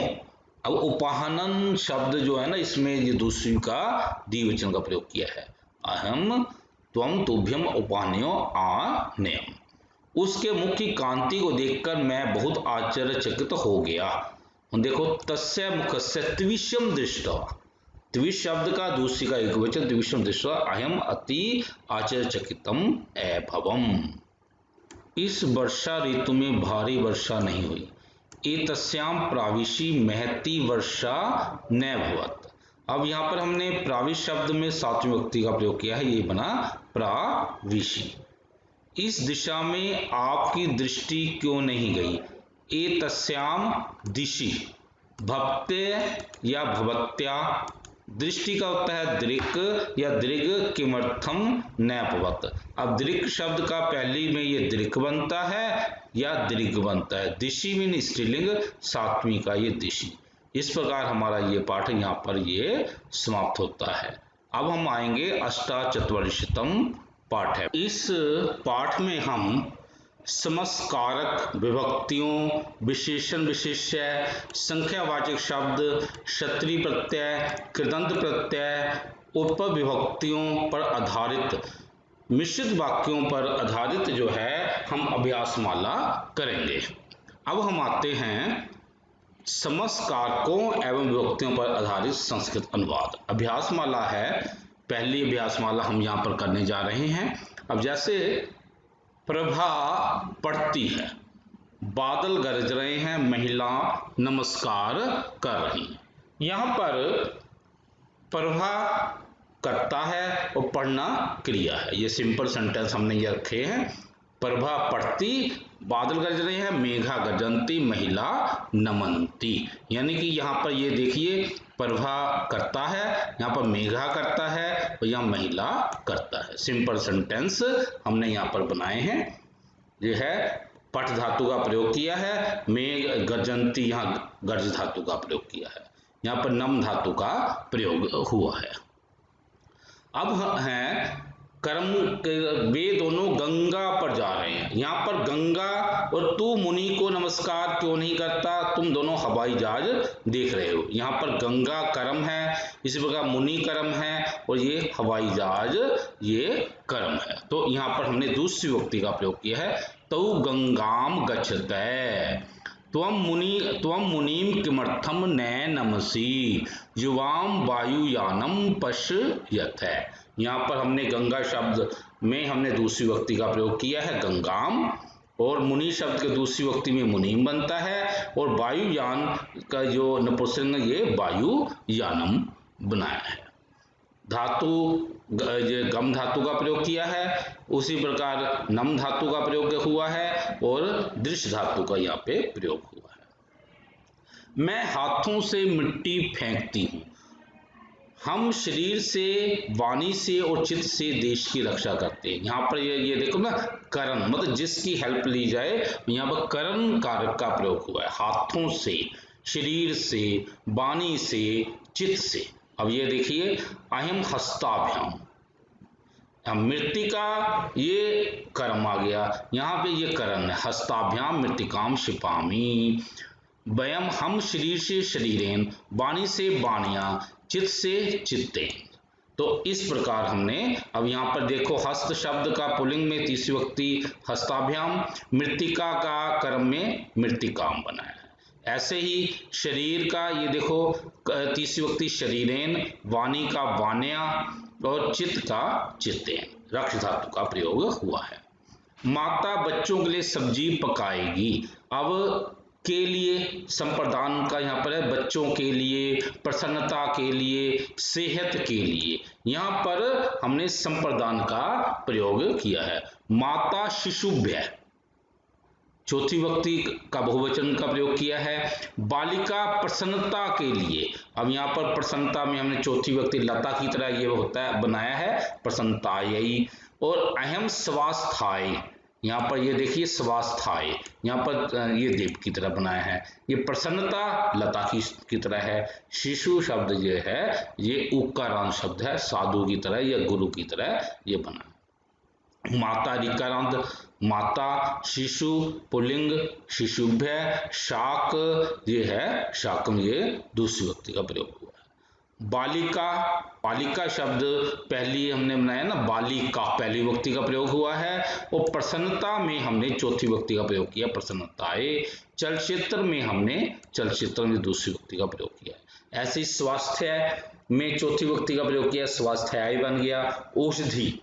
अब उपाहनन शब्द जो है ना, इसमें ये दूसरी का द्विवचन का प्रयोग किया है। अहम त्वम तुभ्यम उपानयो आनयम। उसके मुख की कांति को देखकर मैं बहुत आश्चर्यचकित हो गया। देखो, तस्य मुखस्य त्विशम दृष्टवा, त्विश शब्द का दूसरी का एक वचन त्विशम दृष्टवा अहम अति आश्चर्यचकितम अभवम। इस वर्षा ऋतु में भारी वर्षा नहीं हुई। एतस्याम प्राविशी महती वर्षा न भवत। अब यहाँ पर हमने प्राविश शब्द में सातवीं व्यक्ति का प्रयोग किया है, ये बना प्राविशी। इस दिशा में आपकी दृष्टि क्यों नहीं गई? एतस्याम दिशि, भवत्य या भवत्या, दृष्टि का होता है दृक् या दृग, किमर्थम न भवत। अब दृक् शब्द का पहली में ये दृक् बनता है या दृग बनता है। दिशि मीन स्त्रीलिंग, सातवीं का ये दिशि। इस प्रकार हमारा ये पाठ यहाँ पर ये समाप्त होता है। अब हम आएंगे अष्टाचत्वारिशतम पाठ है। इस पाठ में हम समस्कारक विभक्तियों, विशेषण विशेष्य, संख्यावाचक शब्द, क्षत्रीय प्रत्यय, कृदंत प्रत्यय, उपविभक्तियों पर आधारित मिश्रित वाक्यों पर आधारित जो है हम अभ्यास माला करेंगे। अब हम आते हैं समस्कारकों एवं विभक्तियों पर आधारित संस्कृत अनुवाद। अभ्यास माला है, पहली अभ्यास माला हम यहाँ पर करने जा रहे हैं। अब जैसे प्रभा पड़ती है, बादल गरज रहे हैं, महिला नमस्कार कर रही है। यहाँ पर प्रभा करता है और पढ़ना क्रिया है। ये सिंपल सेंटेंस हमने ये रखे हैं। प्रभा पड़ती, बादल गरज रहे हैं, मेघा गरजंती, महिला नमनती। यानी कि यहाँ पर ये देखिए प्रभा करता है, यहाँ पर मेघा करता है और यहाँ महिला करता है। सिंपल सेंटेंस हमने यहाँ पर बनाए हैं। ये है पठ धातु का प्रयोग किया है, मेघ गर्जंती यहाँ गर्ज धातु का प्रयोग किया है, यहाँ पर नम धातु का प्रयोग हुआ है। अब है कर्म, वे दोनों गंगा पर जा रहे हैं। यहाँ पर गंगा और तू मुनि को नमस्कार क्यों नहीं करता, तुम दोनों हवाई जहाज देख रहे हो। यहाँ पर गंगा कर्म है, इसी प्रकार मुनि कर्म है और ये हवाई जहाज ये कर्म है। तो यहाँ पर हमने दूसरी विभक्ति का प्रयोग किया है, तौ गंगाम गच्छते, त्वं मुनिम किमर्थम न नमसि, युवाम वायुयानम पश्यथ। यहाँ पर हमने गंगा शब्द में हमने दूसरी विभक्ति का प्रयोग किया है गंगाम, और मुनि शब्द के दूसरी विभक्ति में मुनीम बनता है, और वायुयान का जो नपुंसक ये वायुयानम बनाया है। धातु ये गम धातु का प्रयोग किया है, उसी प्रकार नम धातु का प्रयोग हुआ है और दृश्य धातु का यहाँ पे प्रयोग हुआ है। मैं हाथों से मिट्टी फेंकती हूँ, हम शरीर से, वाणी से और चित्त से देश की रक्षा करते हैं। यहाँ पर ये देखो ना, करण मतलब जिसकी हेल्प ली जाए, यहाँ पर करण कारक का प्रयोग हुआ है। हाथों से, शरीर से, वाणी से, चित्त से। अब ये देखिए अयम हस्ताभ्याम, मृत्तिका ये कर्म आ गया, यहाँ पे ये करण है। हस्ताभ्याम मृत्तिकाम शिपामी, वयम हम शरीर से शरीरेन, वाणी से वाणिया, चित्त से चित्तेन। तो इस प्रकार हमने अब यहाँ पर देखो हस्त शब्द का पुल्लिंग में तीसरी विभक्ति हस्ताभ्याम, मृत्तिका का कर्म में मृत्तिकाम बनाया है। ऐसे ही शरीर का ये देखो तीसरी विभक्ति शरीरेन, वाणी का वाण्या और चित्त का चित्तेन, रक्ष धातु का प्रयोग हुआ है। माता बच्चों के लिए सब्जी पकाएगी, अब के लिए संप्रदान का यहाँ पर है, बच्चों के लिए, प्रसन्नता के लिए, सेहत के लिए, यहाँ पर हमने संप्रदान का प्रयोग किया है। माता शिशुभ्य, चौथी विभक्ति का बहुवचन का प्रयोग किया है। बालिका प्रसन्नता के लिए, अब यहाँ पर प्रसन्नता में हमने चौथी विभक्ति लता की तरह ये होता है बनाया है प्रसन्नतायै। और अहम स्वास्थाय, यहाँ पर ये देखिए स्वास्थाय, यहाँ पर ये देव की तरह बनाया है। ये प्रसन्नता लता की तरह है। शिशु शब्द ये है, ये उकारांत शब्द है, साधु की तरह या गुरु की तरह ये बना। माता ऋकारांत, माता, शिशु पुल्लिंग, शिशुभ्य, शाक ये है शाकम, ये दूसरी विभक्ति का प्रयोग हुआ है। बालिका, बालिका शब्द पहली हमने बनाया ना, बालिका पहली विभक्ति का प्रयोग हुआ है। और प्रसन्नता में हमने चौथी विभक्ति का प्रयोग किया प्रसन्नताए। चलचित्र में हमने चलचित्र में दूसरी विभक्ति का प्रयोग किया है। ऐसे ही स्वास्थ्य में चौथी विभक्ति का प्रयोग किया, स्वास्थ्याय बन गया। औषधि,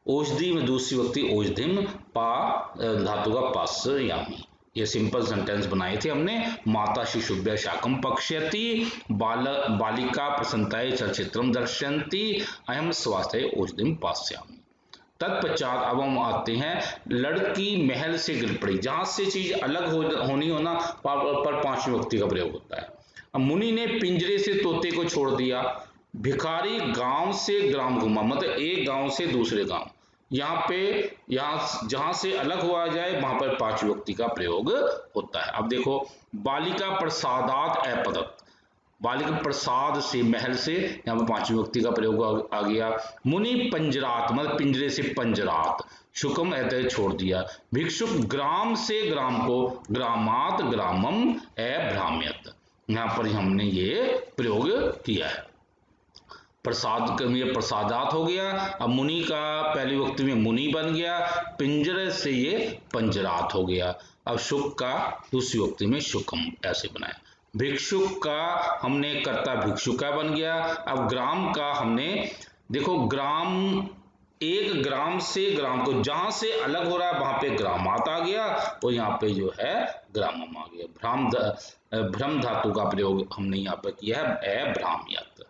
औषधि में दूसरी विभक्ति औषधिम, पा धातु का पास यामी। ये सिंपल सेंटेंस बनाए थे हमने। माता शिशुभ्य शाकम पक्ष्यति, बालिका प्रसन्नतायै चलचित्रम दर्शयन्ति, अहम स्वास्थ्य औषधिम पास्यामि। तत्पश्चात अब हम आते हैं, लड़की महल से गिर पड़ी, जहां से चीज अलग होनी होना पर पांचवी विभक्ति का प्रयोग होता है। अब मुनि ने पिंजरे से तोते को छोड़ दिया, भिखारी गांव से ग्राम घूमा, मतलब एक गांव से दूसरे गांव, यहाँ पे यहाँ जहां से अलग हुआ जाए वहां पर पांचवी विभक्ति का प्रयोग होता है। अब देखो बालिका प्रसादात अपदत, बालिका प्रसाद से, महल से, यहाँ पर पांचवी विभक्ति का प्रयोग आ गया। मुनि पंजरात, मतलब पिंजरे से पंजरात, शुकम ऐसे छोड़ दिया। भिक्षुक ग्राम से, ग्राम को ग्रामात, ग्रामम अभ्राम्यत, यहाँ पर हमने ये प्रयोग किया है। प्रसाद का ये प्रसादात हो गया। अब मुनि का पहली विभक्ति में मुनि बन गया, पिंजरे से ये पंजरात हो गया। अब शुक का दूसरी विभक्ति में शुकम ऐसे बनाया। भिक्षुक का हमने कर्ता भिक्षुका बन गया। अब ग्राम का हमने देखो ग्राम, एक ग्राम से, ग्राम को जहां से अलग हो रहा है वहां पे ग्रामात आ गया और यहाँ पे जो है ग्रामम आ गया। भ्रम धातु का प्रयोग हमने यहाँ पर किया है अभ्राम्यत,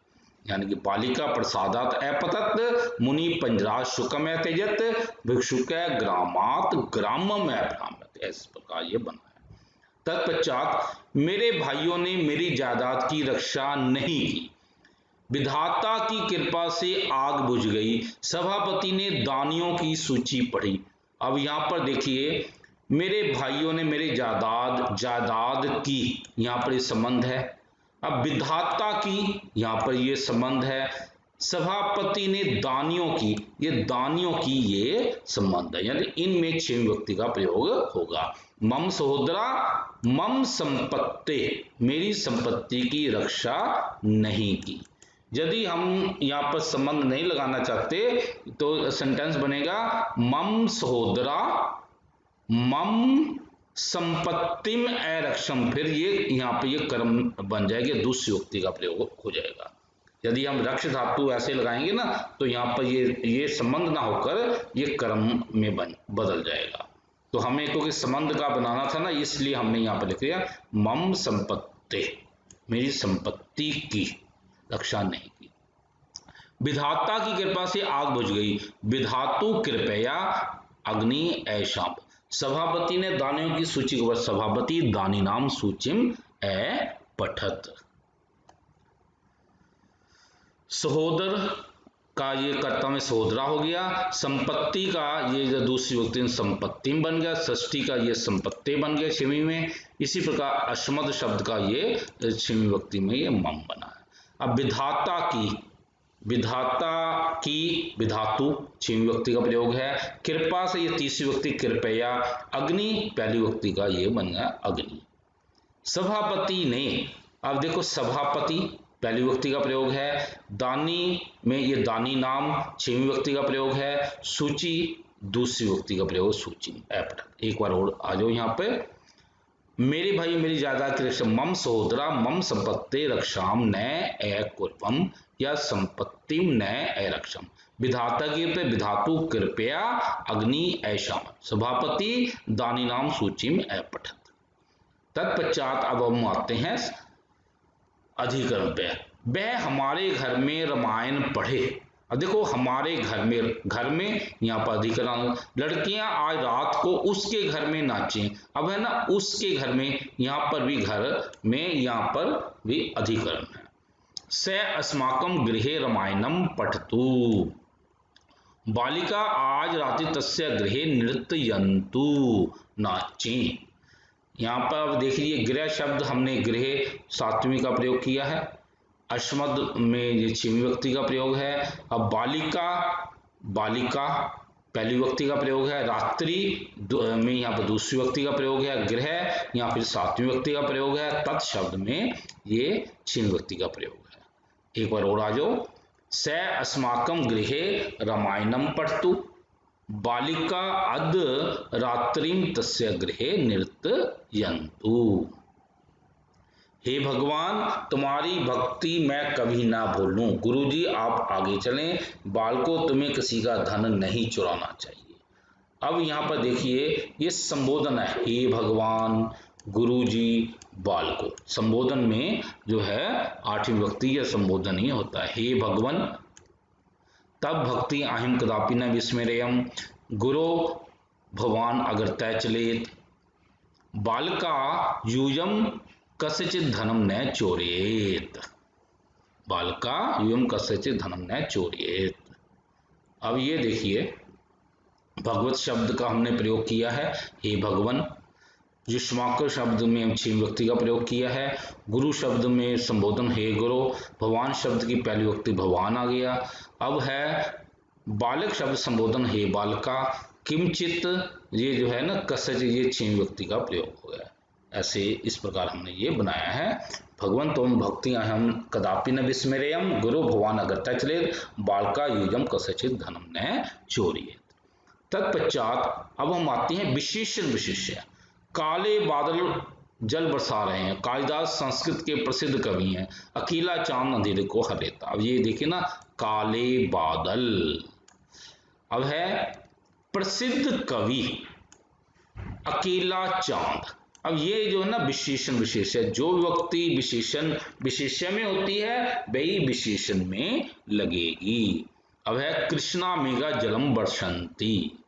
यानी कि बालिका प्रसादात अपतत, मुनि पंजरात शुकम तेजत, भिक्षुक ग्रामात ग्रामम अभ्राम्यत, इस प्रकार ये बना है। तत्पश्चात मेरे भाइयों ने मेरी जायदाद की रक्षा नहीं की, विधाता की कृपा से आग बुझ गई, सभापति ने दानियों की सूची पढ़ी। अब यहां पर देखिए मेरे भाइयों ने मेरी जायदाद की, यहां पर ये संबंध है। अब विधाता की, यहां पर ये संबंध है। सभापति ने दानियों की, ये दानियों की ये संबंध है, यानी इनमें छह विभक्ति का प्रयोग होगा। मम सहोदरा मम संपत्ति, मेरी संपत्ति की रक्षा नहीं की। यदि हम यहाँ पर संबंध नहीं लगाना चाहते तो सेंटेंस बनेगा मम सहोदरा मम संपत्तिम अरक्षम, फिर ये यहाँ पे ये कर्म बन जाएगा, दूसरी उक्ति का प्रयोग हो जाएगा। यदि हम रक्ष धातु ऐसे लगाएंगे ना तो यहाँ पर ये संबंध ना होकर ये कर्म में बदल जाएगा। तो हमें क्योंकि संबंध का बनाना था ना, इसलिए हमने यहाँ पर लिख दिया मम संपत्ति, मेरी संपत्ति की रक्षा नहीं की। विधाता की कृपा से आग बुझ गई, विधातु कृपया अग्नि ऐशाम, सभापति ने दानियों की सूची को, सभापति दानी नाम सूचिम ए पठत। सहोदर का ये कर्ता में सहोदरा हो गया, संपत्ति का ये जो दूसरी विभक्ति संपत्ति में बन गया, षष्ठी का ये संपत्ति बन गया छवी में। इसी प्रकार अस्मद शब्द का ये छवी विभक्ति में ये मम बना है। अब विधाता की, विधाता की विधातु छवी विभक्ति का प्रयोग है। कृपा से ये तीसरी विभक्ति कृपया, अग्नि पहली विभक्ति का ये बन गया अग्नि। सभापति ने, अब देखो सभापति पहली विभक्ति का प्रयोग है, दानी में ये दानी नाम छवी विभक्ति का प्रयोग है, सूची दूसरी विभक्ति का प्रयोग सूची अपठक। एक बार और आ जाओ यहाँ पे, मेरे भाई मेरी जायदाद की रक्षा, मम सहोदरा मम संपत्ति रक्षाम न अकुर्वम या संपत्ति न अरक्षम, विधाता के पे विधातु कृपया अग्नि ऐशाम, सभापति दानी नाम सूची में अपठत। तत्पश्चात अब हम आते हैं अधिकरण पे। वह हमारे घर में रामायण पढ़े। अब देखो हमारे घर में यहाँ पर अधिकरण, लड़कियां आज रात को उसके घर में नाचें, अब है ना उसके घर में, यहाँ पर भी घर में, यहाँ पर भी अधिकरण है। स अस्माकं गृहे रामायणम पठतु, बालिका आज रात्रि तस्य गृहे नृत्ययन्तु, नाचें। यहाँ पर अब देख लीजिए गृह शब्द हमने गृह सातवीं का प्रयोग किया है, अस्मद में ये छवी विभक्ति का प्रयोग है। अब बालिका, बालिका पहली विभक्ति का प्रयोग है, रात्रि में यहाँ पर दूसरी विभक्ति का प्रयोग है, गृह यहाँ फिर सातवीं विभक्ति का प्रयोग है, तत्शब्द में ये छवी विभक्ति का प्रयोग है। एक बार और आ जाओ, स अस्माकं गृहे रामायणम पठतु, बालिका अद रात्रिम तस्य गृहे नृत्ययन्तु। हे भगवान तुम्हारी भक्ति मैं कभी ना भूलूं। गुरुजी आप आगे चलें, बालकों तुम्हें किसी का धन नहीं चुराना चाहिए। अब यहाँ पर देखिए ये संबोधन है, हे भगवान, गुरुजी, बालकों। संबोधन में जो है आठवीं विभक्ति या संबोधन ही होता है, हे भगवान। तब भक्ति अहिम कदापि न विस्मरेयम, गुरो भगवान अगर तय चलेत, बालका यूयम कस्यचित धनम न चोरेत, बालका यूयम कस्यचित धनम न चोरेत। अब ये देखिए भगवत शब्द का हमने प्रयोग किया है, हे भगवान। युष्माकर शब्द में हम छह विभक्ति का प्रयोग किया है। गुरु शब्द में संबोधन हे गुरु। भगवान शब्द की पहली विभक्ति भगवान आ गया। अब है बालक शब्द संबोधन हे बालका। किमचित ये जो है ना कसच, ये छह विभक्ति का प्रयोग हो गया। ऐसे इस प्रकार हमने ये बनाया है। भगवंतों भक्तियां हम कदापि न विस्मरेयम। गुरु भगवान अगत्य चले बालका युजम कसचित धनम न चोरियेत। तत्पश्चात अब हम आते हैं विशेषण विशेष्य। काले बादल जल बरसा रहे हैं। कालिदास संस्कृत के प्रसिद्ध कवि हैं। अकेला चांद अंधेरे को हर लेता। अब ये देखिए ना, काले बादल। अब है प्रसिद्ध कवि अकेला चांद। अब ये जो है ना विशेषण विशेष है। जो व्यक्ति विशेषण विशेष्य में होती है वही विशेषण में लगेगी। अब है कृष्णा मेघा जलम वर्षन्ति।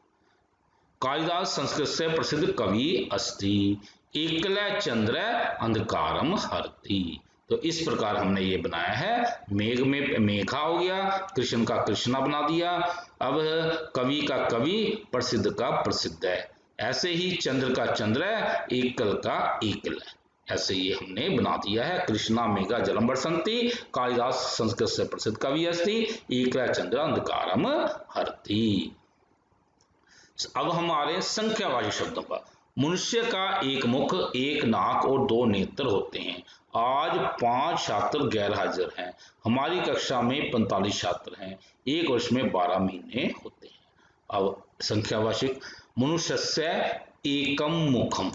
कालिदास संस्कृत से प्रसिद्ध कवि अस्ति। एकल चंद्र अंधकारम हरति। तो इस प्रकार हमने ये बनाया है। मेघ में मेघा हो गया, कृष्ण का कृष्णा बना दिया। अब कवि का कवि, प्रसिद्ध का प्रसिद्ध है। ऐसे ही चंद्र का चंद्र, एकल का एकल। ऐसे ये हमने बना दिया है। कृष्णा मेघा जलम बरसंती। कालिदास संस्कृत से प्रसिद्ध कवि अस्ति। एकल चंद्र अंधकारम हरति। अब हम आ रहे हैं संख्यावाची शब्दों पर। मनुष्य का एक मुख, एक नाक और दो नेत्र होते हैं। आज 5 छात्र गैर हाजिर हैं। हमारी कक्षा में 45 छात्र हैं। एक वर्ष में 12 महीने होते हैं। अब संख्यावाचक। मनुष्यस्य एकम मुखम,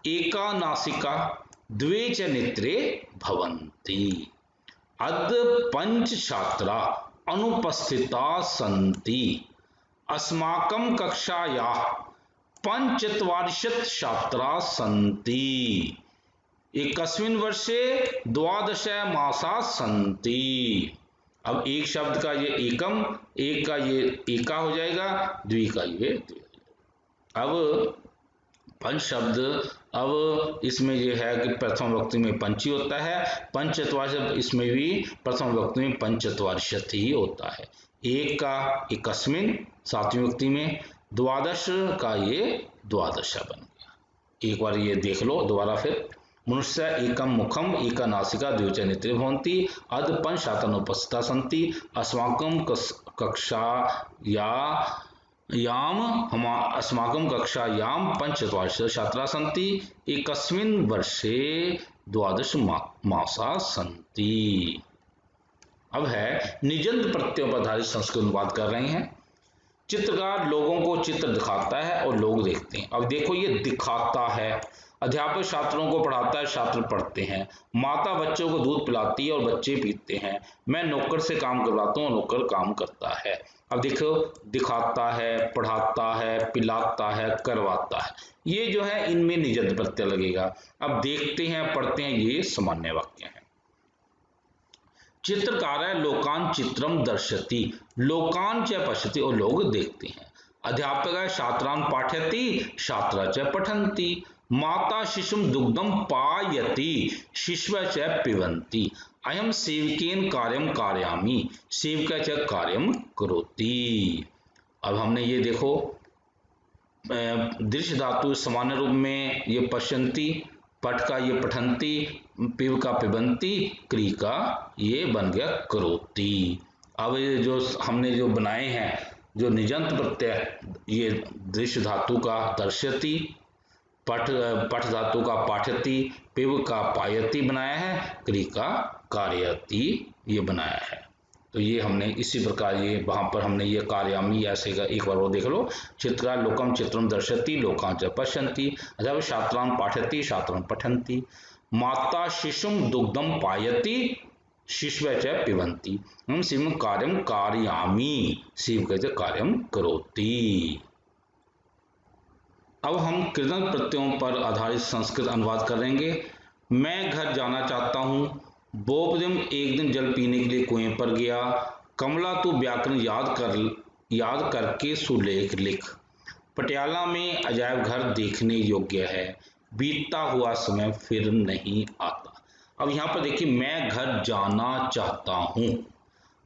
एका नासिका, द्वे च नेत्रे भवन्ति। अद्य 5 छात्रा अनुपस्थिता सन्ति। अस्माकं कक्षायाः 45 छात्राः सन्ति। एकस्मिन् वर्षे 12 मासाः सन्ति। अब एक शब्द का ये एकम, एक का ये एका हो जाएगा, द्वि का ये द्वि। अब पंच शब्द, अब इसमें यह है कि प्रथम विभक्ति में पंची होता है। पंचचत्वार शब्द इसमें भी प्रथम विभक्ति में पंचचत्वारिशत् ही होता है। एक का एकस्मिन 7वीं विभक्ति में, 12 का ये द्वादशा बन गया। एक बार ये देख लो दोबारा फिर। मनुष्य एकम मुखम, एका नासिका, द्वे च नेत्रे भवन्ति। अद्य 5 छात्राः अनुपस्थिताः सन्ति। अस्माकं कक्षायां 45 छात्राः सन्ति। एकस्मिन् वर्षे 12 मासाः सन्ति। अब है निजंत प्रत्ययों पर आधारित संस्कृत अनुवाद कर रहे हैं। चित्रकार लोगों को चित्र दिखाता है और लोग देखते हैं। अब देखो ये दिखाता है। अध्यापक छात्रों को पढ़ाता है, छात्र पढ़ते हैं। माता बच्चों को दूध पिलाती है और बच्चे पीते हैं। मैं नौकर से काम करवाता हूँ, नौकर काम करता है। अब देखो, दिखाता है, पढ़ाता है, पिलाता है, करवाता है, ये जो है इनमें निजंत प्रत्यय लगेगा। अब देखते हैं, पढ़ते हैं, ये सामान्य वाक्य है। चित्रकार लोकान चित्रम दर्शति। लोकान च पश्यति, और लोग देखते हैं। अध्यापक छात्रान पाठयति, छात्रा च पठन्ति। माता शिशुम दुग्धम पायति, शिशवः च पिबन्ति। अयम सेवकेन कार्यम कारयामि, सेवकः च कार्यम करोति। अब हमने ये देखो दृश्य धातु सामान्य रूप में ये पश्यन्ति, पठ का ये पठन्ति, पिब का पिबन्ति, क्री का ये बन गया करोति। अब ये जो हमने जो बनाए हैं, जो निजंत प्रत्यय, ये दृश्य धातु का दर्शति, पठ धातु का पाठति, पिब का पायति बनाया है, क्री का कार्यति ये बनाया है। तो ये हमने इसी प्रकार ये वहां पर हमने ये कार्यामी ऐसे का एक बार वो देख लो। चित्रकार लोकम चित्रम दर्शति, लोकां च पश्यन्ति। अथवा छात्रान् पाठयति, छात्रान् पठन्ति। माता शिशुम दुग्धम पायति, शिशवः च पिबन्ति। हम शिवम कार्यम कारयामि, शिव च कार्यम करोति। अब हम कृदंत प्रत्ययों पर आधारित संस्कृत अनुवाद करेंगे। मैं घर जाना चाहता हूँ। बोपदिम एक दिन जल पीने के लिए कुएं पर गया। कमला तू व्याकरण याद करके सुलेख लिख। पटियाला में अजायब घर देखने योग्य है। बीतता हुआ समय फिर नहीं आता। अब यहाँ पर देखिए, मैं घर जाना चाहता हूँ।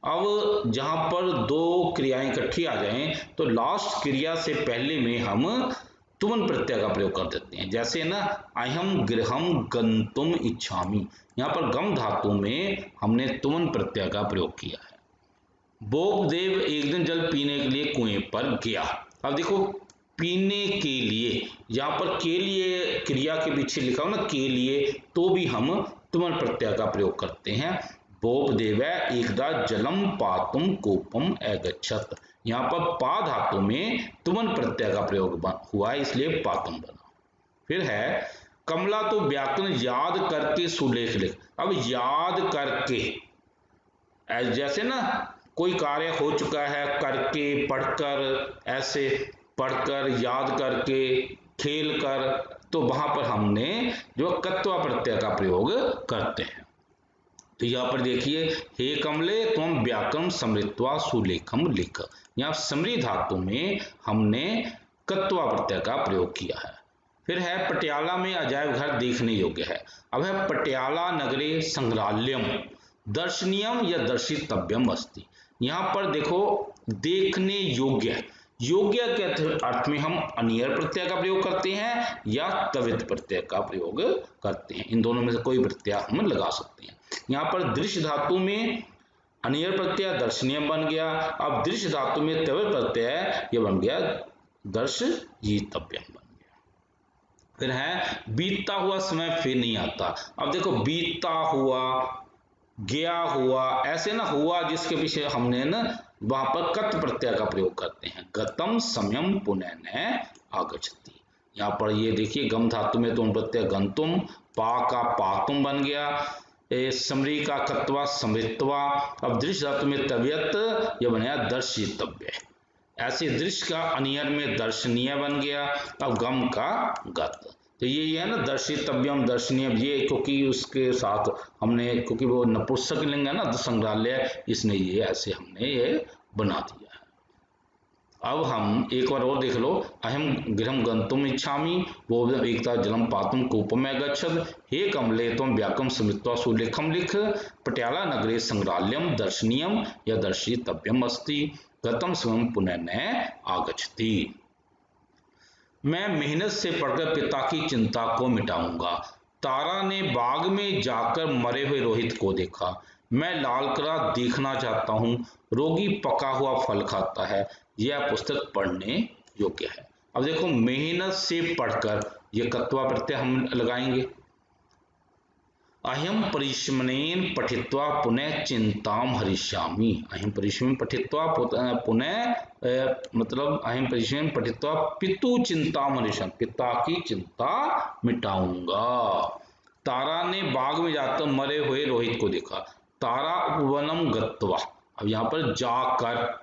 अब जहाँ पर दो क्रियाएं इकट्ठी आ जाएं तो लास्ट क्रिया से पहले में हम तुमन प्रत्यय का प्रयोग कर देते हैं। जैसे ना अहम गृहम गंतुम इच्छामि, यहाँ पर गम धातु में हमने तुमन प्रत्यय का प्रयोग किया है। बोपदेव एक दिन जल पीने के लिए कुएं पर गया। अब देखो पीने के लिए, यहाँ पर के लिए क्रिया के पीछे लिखा हो ना के लिए, तो भी हम तुमन प्रत्यय का प्रयोग करते हैं। बोपदेव एकदा जलम पातुम कूपम अगच्छत, यहाँ पर पा धातु में तुमन प्रत्यय का प्रयोग हुआ है, इसलिए पातुम बना। फिर है कमला तो व्याकरण याद करके सुलेख लिख। अब याद करके, जैसे ना कोई कार्य हो चुका है, करके, पढ़कर, ऐसे पढ़कर, याद करके, खेल कर, तो वहां पर हमने जो कत्वा प्रत्यय का प्रयोग करते हैं। तो यहाँ पर देखिए हे कमले तुम व्याकरण समृत्वा सुलेखम लिख, यहाँ समृ धातु में हमने कत्वा प्रत्यय का प्रयोग किया है। फिर है पटियाला में अजायब घर देखने योग्य है। अब है पटियाला नगरे संग्रहालयम दर्शनीयम या दर्शितव्यम अस्ति। यहाँ पर देखो देखने योग्य, योग्य के अर्थ में हम अनियर प्रत्यय का प्रयोग करते हैं या तवित प्रत्यय का प्रयोग करते हैं। इन दोनों में से कोई प्रत्यय हम लगा सकते हैं। यहाँ पर दृश्य धातु में अनियर प्रत्यय दर्शनीयम बन गया। अब दृश्य धातु में तवित प्रत्यय ये बन गया दर्शयितव्यम बन गया। फिर है बीतता हुआ समय फिर नहीं आता। अब देखो बीतता हुआ, गया हुआ, ऐसे ना हुआ जिसके पीछे हमने ना वहां पर कत प्रत्यय का प्रयोग करते हैं। गतम समयम पुनः न आगच्छति। यहाँ पर ये देखिए गम धातु में तो प्रत्यय गंतुम, पा का पातुम बन गया, समरी का कत्वा समृत्वा। अब दृश्य धातु में तबियत यह बन गया दर्शितव्य। ऐसे दृश्य का अनियर में दर्शनीय बन गया। अब गम का गत, तो ये है ना दर्शितव्यम दर्शनीय, ये क्योंकि उसके साथ हमने, क्योंकि वो नपुंसक लिंग है ना संग्रहालय, इसने ये ऐसे हमने ये बना दिया है। अब हम एक बार और देख लो, अहम गृहम गंतुम इच्छामि वो एकता जलम पातुम कूपम अगच्छत, हे कमले त्वं व्याकरणं समृत्वा सुलेखम लिख, पटियाला नगरे संग्रहालयम दर्शनीयम या दर्शितव्यम अस्ति, गतम स्वयं पुनः न आगच्छति। मैं मेहनत से पढ़कर पिता की चिंता को मिटाऊंगा। तारा ने बाग में जाकर मरे हुए रोहित को देखा। मैं लालकरा देखना चाहता हूँ, रोगी पका हुआ फल खाता है। यह पुस्तक पढ़ने योग्य है। अब देखो मेहनत से पढ़कर, यह कत्वा प्रत्यय हम लगाएंगे। अहम परिश्रमेन पठित्वा पुनः चिंताम हरिष्यामि। अहम परिश्रमेन पठित्वा पुनः मतलब अहम परिश्रमेन पठित्वा पितु चिंताम हरिष्यामि, पिता की चिंता मिटाऊंगा। तारा ने बाग में जाकर मरे हुए रोहित को देखा। तारा उपवनम गत्वा, अब यहाँ पर जाकर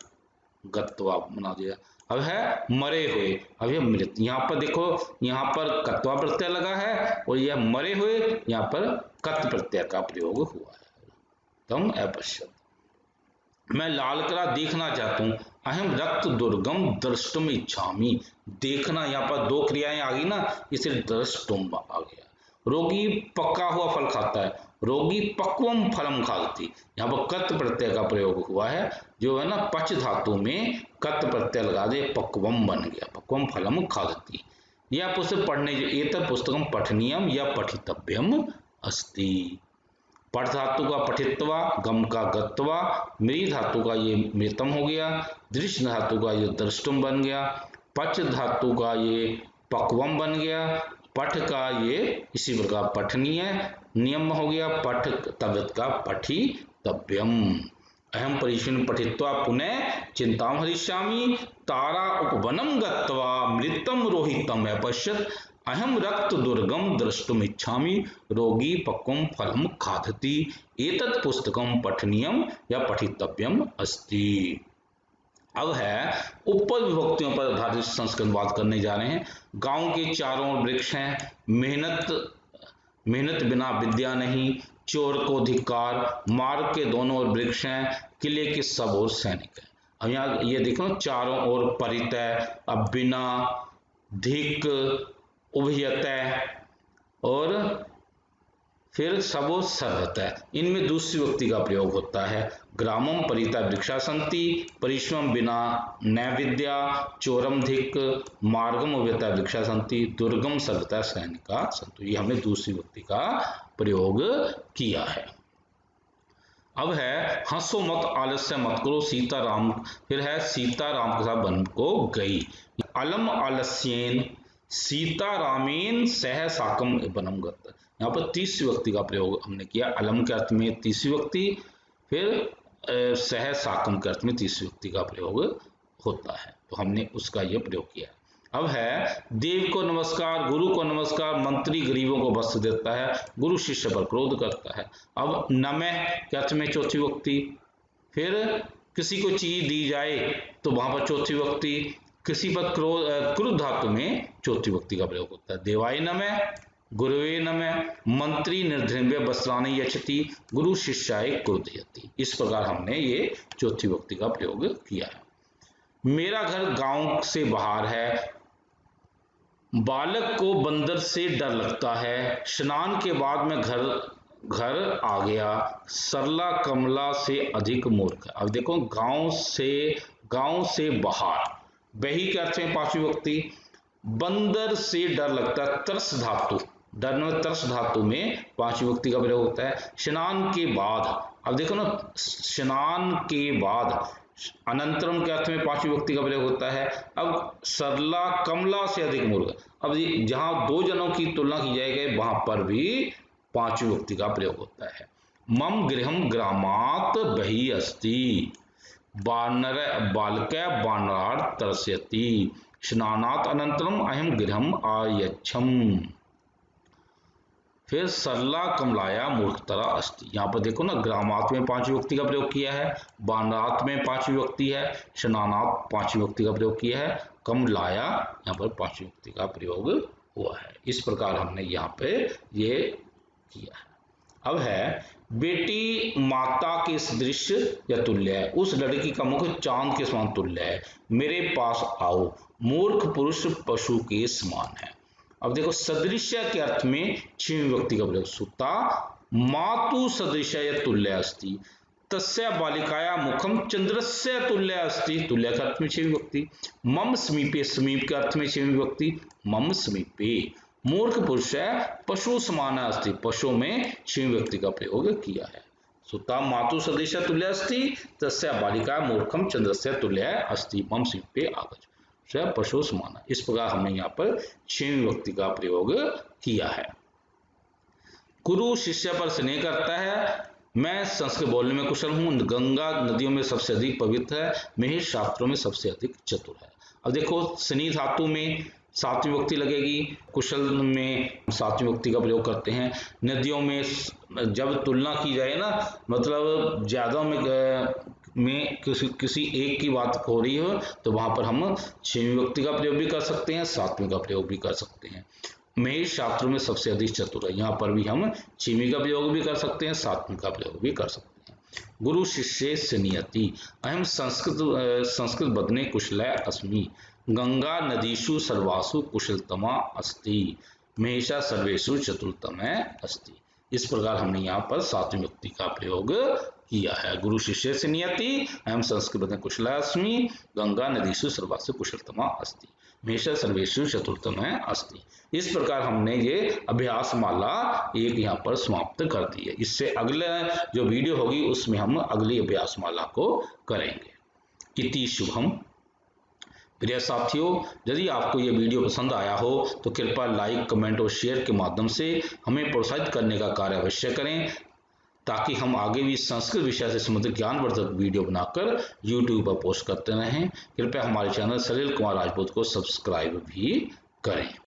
गत्वा बना दिया। अब है मरे हुए, अब यह मृत, यहाँ पर देखो यहाँ पर कत्वा प्रत्यय लगा है और यह मरे हुए यहाँ पर कत प्रत्यय का प्रयोग हुआ है। तम अपश्यत, मैं लालकरा देखना चाहता हूँ। अहम रक्त दुर्गम द्रष्टुम इच्छामि, देखना, यहाँ पर दो क्रियाएं आ गई ना, इसे द्रष्टुम आ गया। रोगी पका हुआ फल खाता है, रोगी पक्वम फलम खाती, यहाँ पर कत प्रत्यय का प्रयोग हुआ है, जो है ना पच धातु में कत प्रत्यय लगा दे, पक्वम बन गया, पक्वम फलम खाती। यह पुस्तक पढ़ने, एतत् पुस्तकम पठनीयम या पठितव्यम अस्ति। पठ धातु का पठित्वा, गम का गत्वा, मृ धातु का ये मृतम हो गया, दृश्य धातु का ये दृष्टुम बन गया, पच धातु का ये पक्वम बन गया, पठ का ये इसी प्रकार पठनीय नियम हो गया, पठ तवित का पठितव्यम। अहम परिश्रमेन पठित्वा पुनः चिंताम हरिष्यामि, तारा उपवनम गत्वा मृतम रोहितम अपश्यत, अहम रक्त दुर्गम द्रष्टुम इच्छामि, रोगी पक्वम फलम खादति, एतत् पुस्तकम पठनीयम या पठितव्यम अस्ति। अब है उपपद विभक्तियों पर आधारित संस्कृत बात करने जा रहे हैं। गांव के चारों ओर वृक्ष हैं, मेहनत बिना विद्या नहीं, चोर को धिक्कार, मार्ग के दोनों ओर वृक्ष हैं, किले के सब ओर सैनिक हैं। अब यहाँ ये देखो चारों ओर परितय, अब बिना, धिक, उभयतः और फिर सबो सर्वतः, इनमें दूसरी व्यक्ति का प्रयोग होता है। ग्रामम परिता वृक्षा सन्ति, परिश्रम बिना न विद्या, चोरम धिक, मार्गम उभयता वृक्षा सन्ति, दुर्गम सर्वतः सैनिका सन्तु। ये हमने दूसरी व्यक्ति का प्रयोग किया है। अब है हंसो मत आलस्य मत करो सीताराम, फिर है सीताराम के साथ वन को गई। अलम आलस्येन सीतारामेन सह साकम वनम गत। यहाँ पर तीसरी व्यक्ति का प्रयोग हमने किया। अलम के अर्थ में तीसरी व्यक्ति, फिर सह साकम के अर्थ में तीसरी व्यक्ति का प्रयोग होता है, तो हमने उसका यह प्रयोग किया। अब है देव को नमस्कार, गुरु को नमस्कार, मंत्री गरीबों को वस्त्र देता है, गुरु शिष्य पर क्रोध करता है। अब नमः के अर्थ में चौथी व्यक्ति, फिर किसी को चीज दी जाए तो वहां पर चौथी व्यक्ति, किसी पर क्रुद्ध धातु में चौथी व्यक्ति का प्रयोग होता है। देवाय नमः, गुरुवे नमः, मंत्री निर्धृम्य वस्त्राणि यच्छति, गुरु शिष्याय क्रुद्धयति। इस प्रकार हमने ये चौथी व्यक्ति का प्रयोग किया है। मेरा घर गांव से बाहर है, बालक को बंदर से डर लगता है, स्नान के बाद मैं घर आ गया, सरला कमला से अधिक मूर्ख। अब देखो गांव से बाहर, बही के अर्थ में पांचवी व्यक्ति, बंदर से डर लगता है, तरस धातु, डर में तरस धातु में पांचवी व्यक्ति का प्रयोग होता है। स्नान के बाद, अब देखो ना, स्नान के बाद अनंतरम के अर्थ में पांचवी व्यक्ति का प्रयोग होता है। अब सरला कमला से अधिक मूर्ख, अब जहां दो जनों की तुलना की जाएगी वहां पर भी पांचवी व्यक्ति का प्रयोग होता है। मम गृहम ग्रामात बही अस्ति, बालक बानरार्थ तरस्यति, स्नानात अनंतरम अहम गृहम आयच्छम। फिर सरला कमलाया मूर्खतरा अस्ति। यहाँ पर देखो ना, ग्रामात में पांचवी व्यक्ति का प्रयोग किया है, बानरात में पांचवी व्यक्ति है, स्नानात पांचवी व्यक्ति का प्रयोग किया है, कमलाया यहाँ पर पांचवी व्यक्ति का प्रयोग हुआ है। इस प्रकार हमने यहाँ पे ये किया है। अब है बेटी माता के सदृश या तुल्य है, उस लड़की का मुख चांद के समान तुल्य है, मेरे पास आओ, मूर्ख पुरुष पशु के समान है। अब देखो सदृश्य के अर्थ में छवी व्यक्ति का प्रयोग, सुता मातु सदृश या तुल्य अस्ति, तस्य बालिकाया मुखम चंद्रस्य तुल्य अस्ति, तुल्य के अर्थ में छवी व्यक्ति। मम समीपे, समीप के अर्थ में छवी व्यक्ति, मम समीपे। मूर्ख पुरुष है पशु समान अस्ति, पशु में छवी व्यक्ति का प्रयोग किया है। सुता मातु सदृश तुल्य अस्ति, तस्य बालिका मूर्खम चंद्रस्य तुल्य अस्ति, मम समीपे आगच्छ, पशु समान। इस प्रकार हमने यहाँ पर छवी व्यक्ति का प्रयोग किया है। गुरु शिष्य पर स्नेह करता है, मैं संस्कृत बोलने में कुशल हूँ, गंगा नदियों में सबसे अधिक पवित्र है, महेश शास्त्रों में सबसे अधिक चतुर है। अब देखो स्नी धातु में सातवीं व्यक्ति लगेगी, कुशल में सातवीं व्यक्ति का प्रयोग करते हैं। नदियों में जब तुलना की जाए ना, मतलब ज्यादा में किसी एक की बात हो रही हो तो वहां पर हम छवी व्यक्ति का प्रयोग भी कर सकते हैं, सातवीं का प्रयोग भी कर सकते हैं। महेश शास्त्रों में सबसे अधिक चतुर है, यहाँ पर भी हम छवी का प्रयोग भी कर सकते हैं, सातवीं का प्रयोग भी कर सकते हैं। गुरु शिष्य स्नियति, अहम संस्कृत बदने कुशल अस्मि, गंगा नदीषु सर्वासु कुशलतमा अस्ति, महेशा सर्वेषु चतुरतम अस्ति। इस प्रकार हमने यहाँ पर सातवीं व्यक्ति का प्रयोग किया है। गुरु शिष्य से नियति, अहम संस्कृत बदने कुशल अस्मि, गंगा नदीषु सर्वासु कुशलतमा अस्ति, महेशा सर्वेषु चतुर्थम अस्ति। इस प्रकार हमने ये अभ्यास माला एक यहाँ पर समाप्त कर दी है। इससे अगले जो वीडियो होगी उसमें हम अगली अभ्यास माला को करेंगे। इति शुभम। प्रिय साथियों, यदि आपको ये वीडियो पसंद आया हो तो कृपया लाइक, कमेंट और शेयर के माध्यम से हमें प्रोत्साहित करने का कार्य अवश्य करें, ताकि हम आगे भी संस्कृत विषय से संबंधित ज्ञानवर्धक वीडियो बनाकर YouTube पर पोस्ट करते रहें। कृपया हमारे चैनल सलिल कुमार राजपूत को सब्सक्राइब भी करें।